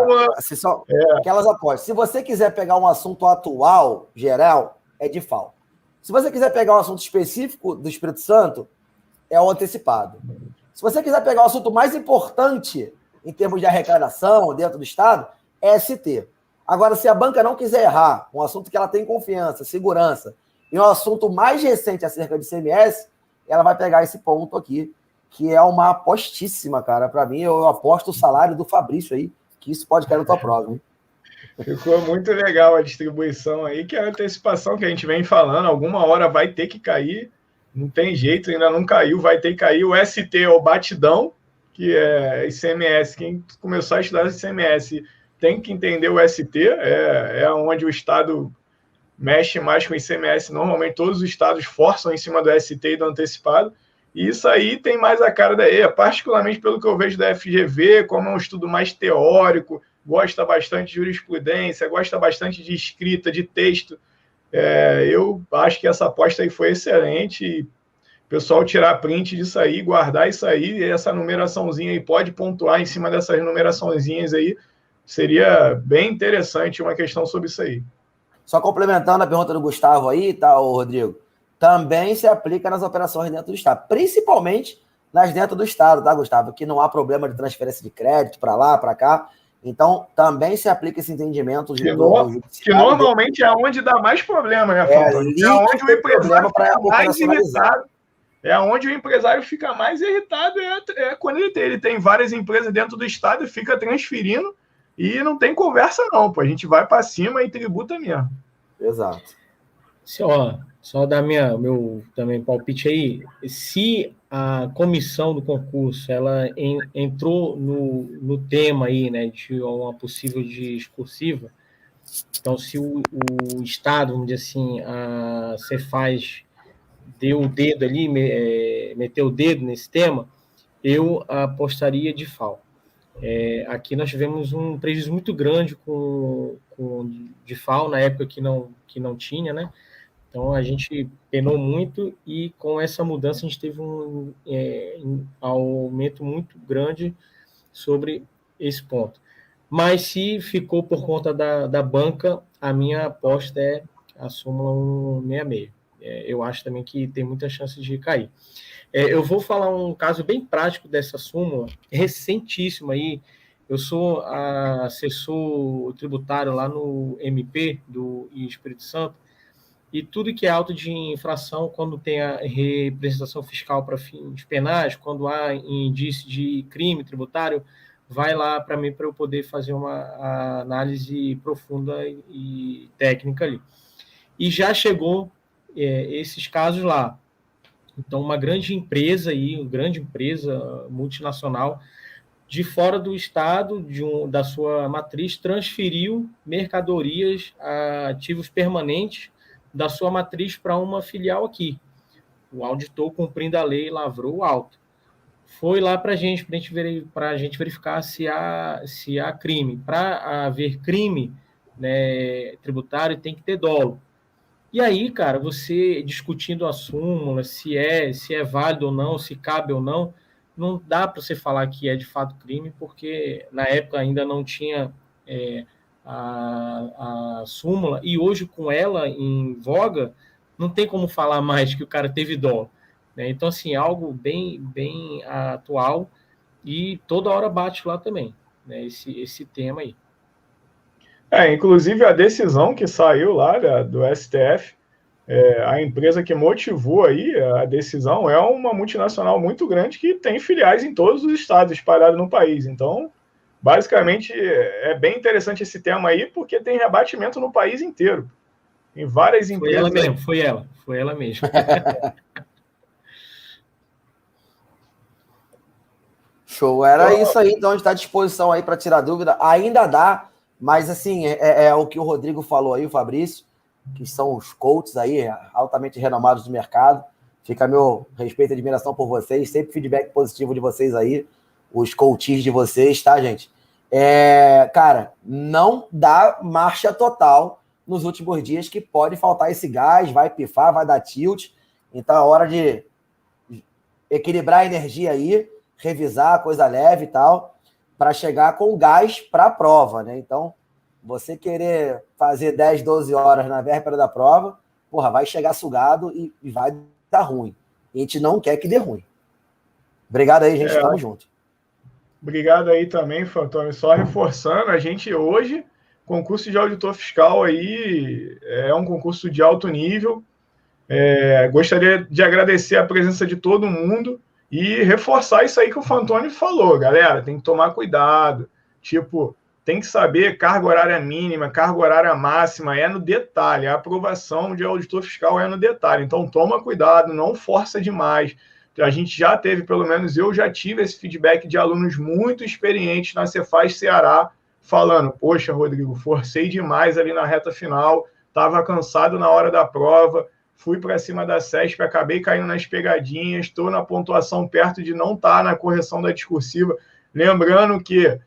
Speaker 2: aquelas apostas, se você quiser pegar um assunto atual, geral, é de FAO. Se você quiser pegar um assunto específico do Espírito Santo, é o antecipado. Se você quiser pegar o assunto mais importante em termos de arrecadação dentro do Estado, é ST. Agora, se a banca não quiser errar, um assunto que ela tem confiança, segurança, e um assunto mais recente acerca de CMS, ela vai pegar esse ponto aqui, que é uma apostíssima, cara. Para mim, eu aposto o salário do Fabrício aí, que isso pode cair na tua prova, hein?
Speaker 1: Ficou muito legal a distribuição aí, que é a antecipação que a gente vem falando, alguma hora vai ter que cair, não tem jeito, ainda não caiu, vai ter que cair. O ST é o batidão, que é ICMS. Quem começou a estudar ICMS tem que entender o ST, é onde o Estado mexe mais com o ICMS. Normalmente todos os estados forçam em cima do ST e do antecipado, e isso aí tem mais a cara da EA, particularmente pelo que eu vejo da FGV, como é um estudo mais teórico, gosta bastante de jurisprudência, gosta bastante de escrita, de texto. Eu acho que essa aposta aí foi excelente, e o pessoal tirar print disso aí, guardar isso aí, e essa numeraçãozinha aí pode pontuar em cima dessas numeraçõezinhas aí, seria bem interessante uma questão sobre isso aí.
Speaker 2: Só complementando a pergunta do Gustavo aí, tá, Rodrigo? Também se aplica nas operações dentro do Estado, principalmente nas dentro do Estado, tá, Gustavo? Que não há problema de transferência de crédito para lá, para cá. Então, também se aplica esse entendimento
Speaker 1: que normalmente é onde dá mais problema, né, Fantoni? É onde o empresário fica mais irritado. É onde o empresário fica mais irritado, quando ele tem várias empresas dentro do Estado e fica transferindo, e não tem conversa não, pô. A gente vai para cima e tributa mesmo.
Speaker 2: Exato.
Speaker 3: Só dar meu também palpite aí. Se a comissão do concurso ela entrou no tema aí, né, de uma possível discursiva, então se o Estado, vamos dizer assim, a Cefaz deu o dedo ali, meteu o dedo nesse tema, eu apostaria de FAO. Aqui nós tivemos um prejuízo muito grande com de FAO na época que não tinha, né? Então a gente penou muito, e com essa mudança a gente teve um aumento muito grande sobre esse ponto. Mas se ficou por conta da banca, a minha aposta é a súmula 166. Eu acho também que tem muita chance de cair. Eu vou falar um caso bem prático dessa súmula, recentíssimo aí. Eu sou assessor tributário lá no MP do Espírito Santo, e tudo que é auto de infração, quando tem a representação fiscal para fins penais, quando há indício de crime tributário, vai lá para mim para eu poder fazer uma análise profunda e técnica ali. E já chegou esses casos lá. Então, uma grande empresa multinacional, de fora do estado, da sua matriz, transferiu mercadorias a ativos permanentes da sua matriz para uma filial aqui. O auditor, cumprindo a lei, lavrou o auto. Foi lá para a gente verificar se há crime. Para haver crime, né, tributário, tem que ter dolo. E aí, cara, você discutindo a súmula, se é válido ou não, se cabe ou não, não dá para você falar que é de fato crime, porque na época ainda não tinha a súmula, e hoje com ela em voga, não tem como falar mais que o cara teve dolo, né? Então, assim, algo bem, bem atual, e toda hora bate lá também, né, esse tema aí.
Speaker 1: Inclusive a decisão que saiu lá do STF, a empresa que motivou aí a decisão é uma multinacional muito grande que tem filiais em todos os estados espalhados no país. Então, basicamente, é bem interessante esse tema aí, porque tem rebatimento no país inteiro. Em várias empresas.
Speaker 3: Foi ela mesmo.
Speaker 2: Show, era isso aí, então a gente está à disposição aí para tirar dúvida, ainda dá, mas assim, é o que o Rodrigo falou aí, o Fabrício, que são os coaches aí, altamente renomados do mercado. Fica meu respeito e admiração por vocês, sempre feedback positivo de vocês aí, os coaches de vocês, tá, gente? Cara, não dá marcha total nos últimos dias, que pode faltar esse gás, vai pifar, vai dar tilt. Então é hora de equilibrar a energia aí, revisar, coisa leve e tal, para chegar com gás para a prova, né? Então, você querer fazer 10, 12 horas na véspera da prova, porra, vai chegar sugado e vai dar ruim. E a gente não quer que dê ruim. Obrigado aí, gente. Tamo junto.
Speaker 1: Obrigado aí também, Fantônio. Só reforçando, a gente hoje, concurso de auditor fiscal aí é um concurso de alto nível. Gostaria de agradecer a presença de todo mundo e reforçar isso aí que o Fantônio falou, galera. Tem que tomar cuidado. Tipo, tem que saber carga horária mínima, carga horária máxima, é no detalhe. A aprovação de auditor fiscal é no detalhe. Então, toma cuidado, não força demais. A gente já teve, pelo menos eu já tive esse feedback de alunos muito experientes na Cefaz Ceará, falando, poxa, Rodrigo, forcei demais ali na reta final, estava cansado na hora da prova, fui para cima da CESP, acabei caindo nas pegadinhas, estou na pontuação perto de não estar na correção da discursiva. Lembrando que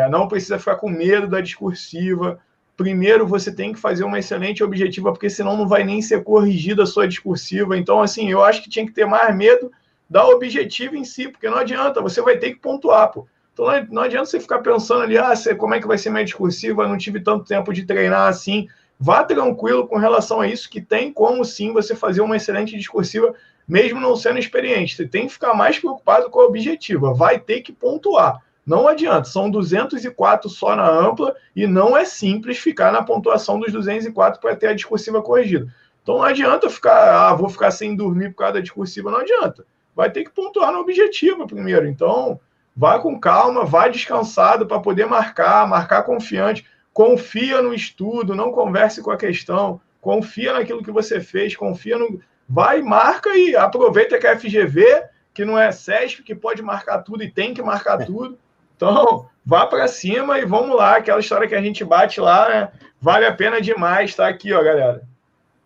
Speaker 1: não precisa ficar com medo da discursiva. Primeiro, você tem que fazer uma excelente objetiva, porque senão não vai nem ser corrigida a sua discursiva. Então, assim, eu acho que tinha que ter mais medo da objetiva em si, porque não adianta, você vai ter que pontuar, pô. Então, não adianta você ficar pensando ali, como é que vai ser minha discursiva, não tive tanto tempo de treinar assim. Vá tranquilo com relação a isso, que tem como, sim, você fazer uma excelente discursiva, mesmo não sendo experiente. Você tem que ficar mais preocupado com a objetiva, vai ter que pontuar. Não adianta, são 204 só na ampla e não é simples ficar na pontuação dos 204 para ter a discursiva corrigida. Então não adianta ficar, vou ficar sem dormir por causa da discursiva, não adianta. Vai ter que pontuar na objetiva primeiro. Então, vá com calma, vá descansado para poder marcar confiante. Confia no estudo, não converse com a questão, confia naquilo que você fez, confia no... Vai, marca e aproveita que a FGV, que não é CESP, que pode marcar tudo e tem que marcar tudo. Então, vá para cima e vamos lá. Aquela história que a gente bate lá, né? Vale a pena demais. Tá aqui, ó, galera.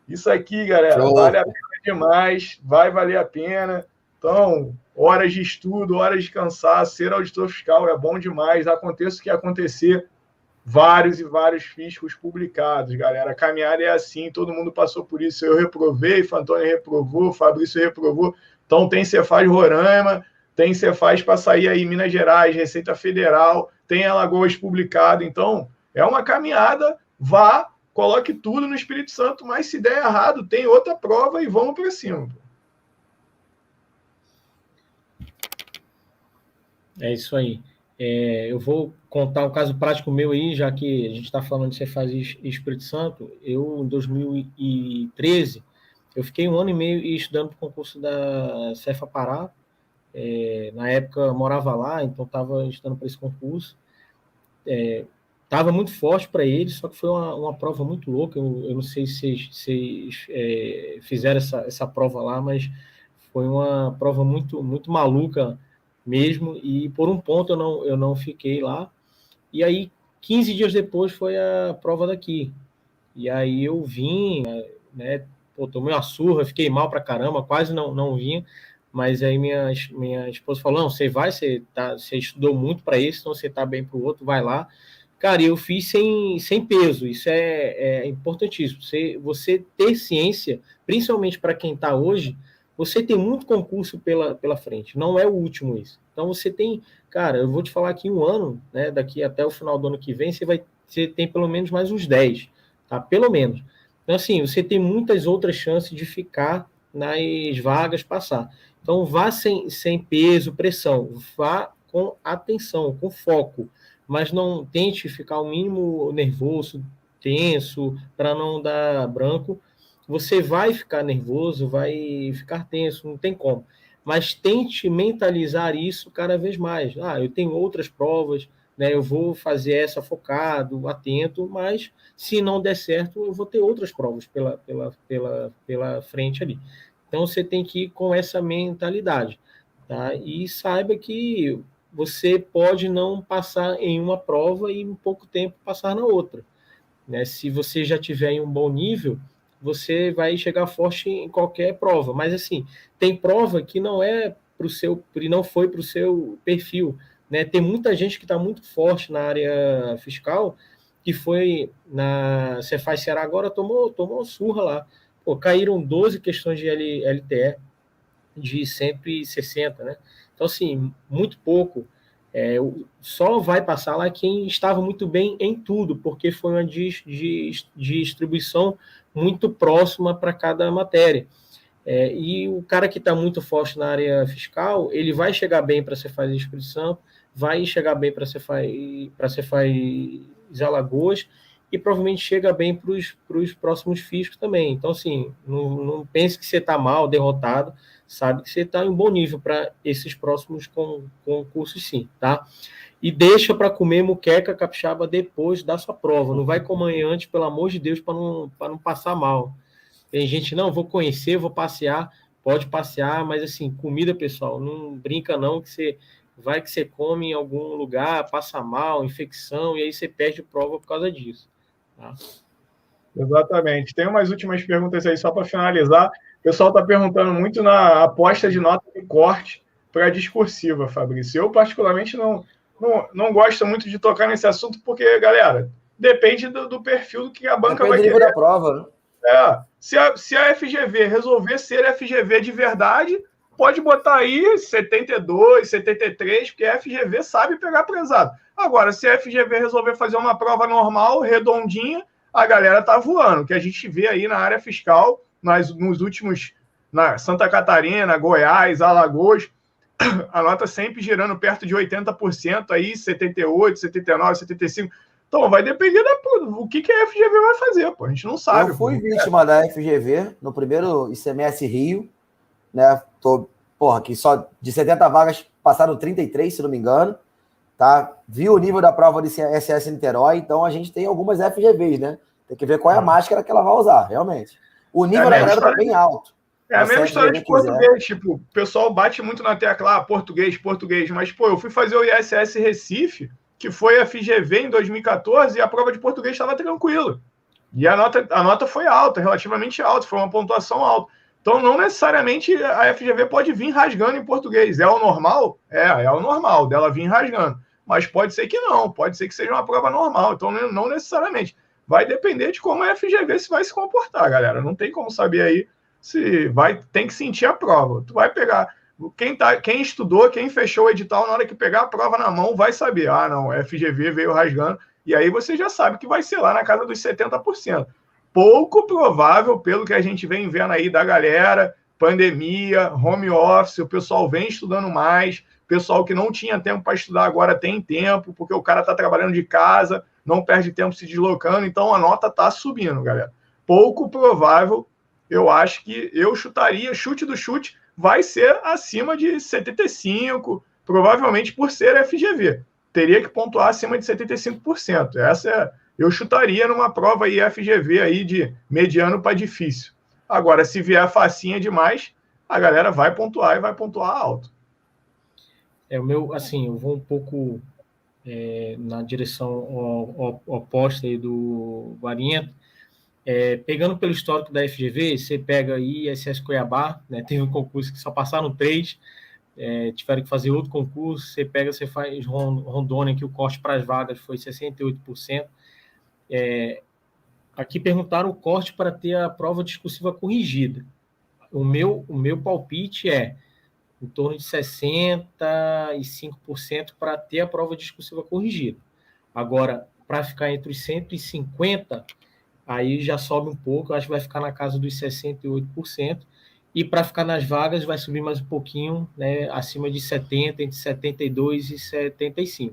Speaker 1: Isso aqui, galera, vale a pena demais. Vai valer a pena. Então, horas de estudo, horas de cansaço, ser auditor fiscal é bom demais. Aconteça o que acontecer, vários e vários fiscos publicados, galera. A caminhada é assim, todo mundo passou por isso. Eu reprovei, Fantônio reprovou, Fabrício reprovou. Então, tem Cefaz Roraima, tem Cefaz para sair aí Minas Gerais, Receita Federal, tem Alagoas publicado. Então, é uma caminhada, vá, coloque tudo no Espírito Santo, mas se der errado, tem outra prova e vamos para cima.
Speaker 3: É isso aí. Eu vou contar um caso prático meu aí, já que a gente está falando de Cefaz Espírito Santo. Eu, em 2013, eu fiquei 1 ano e meio estudando para o concurso da Cefa Pará. Na época eu morava lá, então estava estudando para esse concurso. Estava muito forte para ele, só que foi uma prova muito louca. Eu não sei se vocês fizeram essa prova lá, mas foi uma prova muito, muito maluca mesmo, e por um ponto eu não fiquei lá. E aí, 15 dias depois, foi a prova daqui. E aí eu vim, né, tomei uma surra, fiquei mal pra caramba, quase não vinha. Mas aí minha esposa falou, não, você vai, você estudou muito para isso, então você tá bem pro outro, vai lá. Cara, eu fiz sem peso, isso é importantíssimo. Você ter ciência, principalmente para quem está hoje, você tem muito concurso pela frente, não é o último isso. Então você tem, cara, eu vou te falar aqui 1 ano, né, daqui até o final do ano que vem, você tem pelo menos mais uns 10, tá? Pelo menos. Então assim, você tem muitas outras chances de ficar nas vagas, passar. Então vá sem peso, pressão, vá com atenção, com foco, mas não tente ficar o mínimo nervoso, tenso, para não dar branco. Você vai ficar nervoso, vai ficar tenso, não tem como. Mas tente mentalizar isso cada vez mais. Eu tenho outras provas, né? Eu vou fazer essa focado, atento, mas se não der certo, eu vou ter outras provas pela frente ali. Então você tem que ir com essa mentalidade, tá? E saiba que você pode não passar em uma prova e em pouco tempo passar na outra, né? Se você já tiver em um bom nível, você vai chegar forte em qualquer prova. Mas assim, tem prova que não é para o seu, não foi para o seu perfil, né? Tem muita gente que está muito forte na área fiscal, que foi na Cefaz Ceará agora, tomou surra lá. Pô, caíram 12 questões de LTE de 160, né? Então, assim, muito pouco. Só vai passar lá quem estava muito bem em tudo, porque foi uma distribuição muito próxima para cada matéria. E o cara que está muito forte na área fiscal, ele vai chegar bem para Cefaz Espírito Santo, vai chegar bem para Cefaz Alagoas, e provavelmente chega bem para os próximos fiscos também. Então, assim, não pense que você está mal, derrotado, sabe que você está em bom nível para esses próximos concursos, sim, tá? E deixa para comer muqueca capixaba depois da sua prova. Não vai comer antes, pelo amor de Deus, para não passar mal. Tem gente, não, vou conhecer, vou passear. Pode passear, mas assim, comida, pessoal, não brinca não, que você come em algum lugar, passa mal, infecção, e aí você perde prova por causa disso. Tá?
Speaker 1: Exatamente. Tem umas últimas perguntas aí, só para finalizar. O pessoal está perguntando muito na aposta de nota de corte para a discursiva, Fabrício. Eu, particularmente, não gosto muito de tocar nesse assunto, porque, galera, depende do perfil do que a banca vai querer.
Speaker 2: Da prova, né?
Speaker 1: Se a FGV resolver ser FGV de verdade, pode botar aí 72, 73, porque a FGV sabe pegar prezado. Agora, se a FGV resolver fazer uma prova normal, redondinha, a galera tá voando. O que a gente vê aí na área fiscal, nos últimos, na Santa Catarina, Goiás, Alagoas, a nota sempre girando perto de 80%, aí 78, 79, 75%. Então, vai depender do que a FGV vai fazer, pô. A gente não sabe.
Speaker 2: Eu fui vítima da FGV no primeiro ICMS Rio, né? Que só de 70 vagas passaram 33, se não me engano. Tá? Vi o nível da prova de SS Niterói, então a gente tem algumas FGVs, né? Tem que ver qual é a máscara que ela vai usar, realmente. O nível da galera tá bem alto.
Speaker 1: É a mesma história de português, tipo, o pessoal bate muito na tecla, português, mas, pô, eu fui fazer o ISS Recife, que foi a FGV em 2014, e a prova de português estava tranquila. E a nota foi alta, relativamente alta, foi uma pontuação alta. Então, não necessariamente a FGV pode vir rasgando em português. É o normal? É o normal dela vir rasgando. Mas pode ser que não, pode ser que seja uma prova normal. Então, não necessariamente. Vai depender de como a FGV vai se comportar, galera. Não tem como saber aí se tem que sentir a prova. Tu vai pegar. Quem estudou, quem fechou o edital, na hora que pegar a prova na mão, vai saber. Ah, não, a FGV veio rasgando. E aí você já sabe que vai ser lá na casa dos 70%. Pouco provável, pelo que a gente vem vendo aí da galera, pandemia, home office, o pessoal vem estudando mais, pessoal que não tinha tempo para estudar agora tem tempo, porque o cara está trabalhando de casa, não perde tempo se deslocando, então a nota está subindo, galera. Pouco provável, eu acho que eu chutaria, chute do chute, vai ser acima de 75, provavelmente por ser FGV. Teria que pontuar acima de 75%. Eu chutaria numa prova aí FGV aí de mediano para difícil. Agora, se vier facinha demais, a galera vai pontuar e vai pontuar alto.
Speaker 3: O meu, assim, eu vou um pouco na direção oposta aí do Guarinha. Pegando pelo histórico da FGV, você pega aí ISS Cuiabá, né, teve um concurso que só passaram 3, tiveram que fazer outro concurso, você faz Rondônia, que o corte para as vagas foi 68%. Aqui perguntaram o corte para ter a prova discursiva corrigida. O meu palpite é em torno de 65% para ter a prova discursiva corrigida. Agora, para ficar entre os 150%, aí já sobe um pouco, eu acho que vai ficar na casa dos 68%, e para ficar nas vagas vai subir mais um pouquinho, né, acima de 70%, entre 72% e 75%.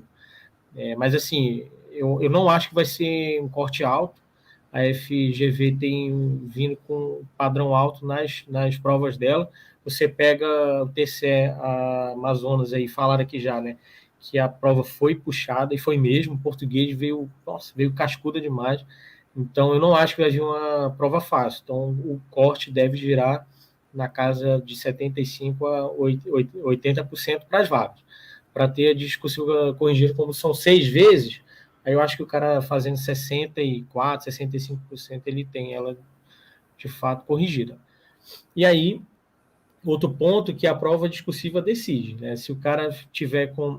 Speaker 3: Mas assim, eu não acho que vai ser um corte alto. A FGV tem vindo com padrão alto nas provas dela. Você pega o TCE, a Amazonas, aí falaram aqui já, né, que a prova foi puxada, e foi mesmo, o português veio cascuda demais. Então, eu não acho que vai vir uma prova fácil. Então, o corte deve girar na casa de 75% a 80% para as vagas. Para ter a discursiva corrigida, como são 6 vezes, aí eu acho que o cara fazendo 64%, 65%, ele tem ela, de fato, corrigida. E aí, outro ponto que a prova discursiva decide, né? Se o cara tiver com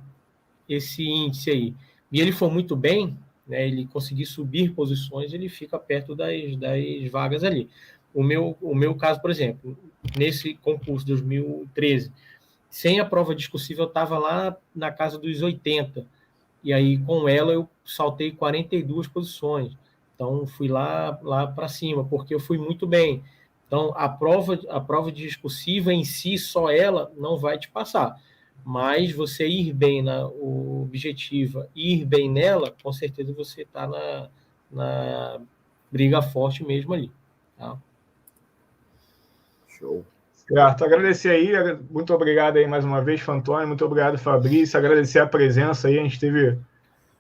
Speaker 3: esse índice aí, e ele for muito bem, né, ele conseguir subir posições, ele fica perto das vagas ali. O meu caso, por exemplo, nesse concurso de 2013, sem a prova discursiva, eu estava lá na casa dos 80, e aí com ela eu saltei 42 posições. Então, fui lá para cima, porque eu fui muito bem. Então, a prova discursiva em si, só ela, não vai te passar. Mas você ir bem na objetiva, ir bem nela, com certeza você está na briga forte mesmo ali. Tá?
Speaker 1: Show. Certo, agradecer aí, muito obrigado aí mais uma vez, Fantônio, muito obrigado, Fabrício, agradecer a presença aí, a gente teve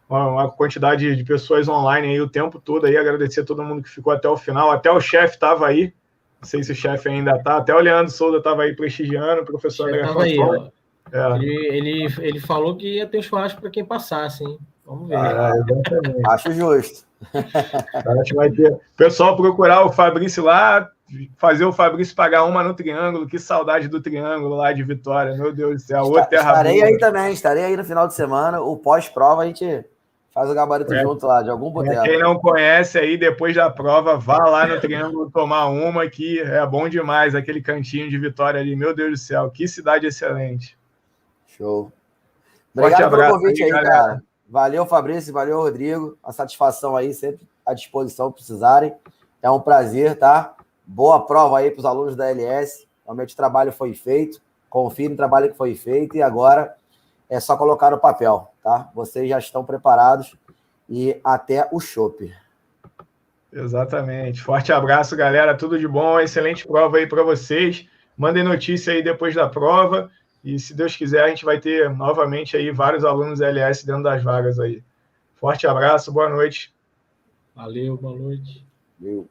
Speaker 1: uma quantidade de pessoas online aí o tempo todo aí, agradecer a todo mundo que ficou até o final, até o chefe estava aí, não sei se o chefe ainda está, até o Leandro Souza estava aí prestigiando, o professor André Fantônio.
Speaker 3: Ele falou que ia ter churrasco para quem passasse, hein? Vamos ver.
Speaker 2: Acho justo.
Speaker 1: Acho que vai ter. Pessoal, procurar o Fabrício lá, fazer o Fabrício pagar uma no Triângulo. Que saudade do Triângulo lá de Vitória, meu Deus do céu.
Speaker 2: Estarei aí também, estarei aí no final de semana. O pós-prova a gente faz o gabarito junto lá, de algum boteco.
Speaker 1: Quem não conhece aí, depois da prova, vá lá no Triângulo tomar uma, que é bom demais, aquele cantinho de Vitória ali. Meu Deus do céu, que cidade excelente.
Speaker 2: Show. Obrigado pelo convite aí, cara. Valeu, Fabrício, valeu, Rodrigo. A satisfação aí, sempre à disposição, precisarem. É um prazer, tá? Boa prova aí para os alunos da LS. Realmente o trabalho foi feito. Confie no trabalho que foi feito e agora é só colocar no papel, tá? Vocês já estão preparados e até o chopp.
Speaker 1: Exatamente. Forte abraço, galera. Tudo de bom. Excelente prova aí para vocês. Mandem notícia aí depois da prova. E, se Deus quiser, a gente vai ter novamente aí vários alunos LS dentro das vagas aí. Forte abraço, boa noite.
Speaker 3: Valeu, boa noite.
Speaker 2: Valeu.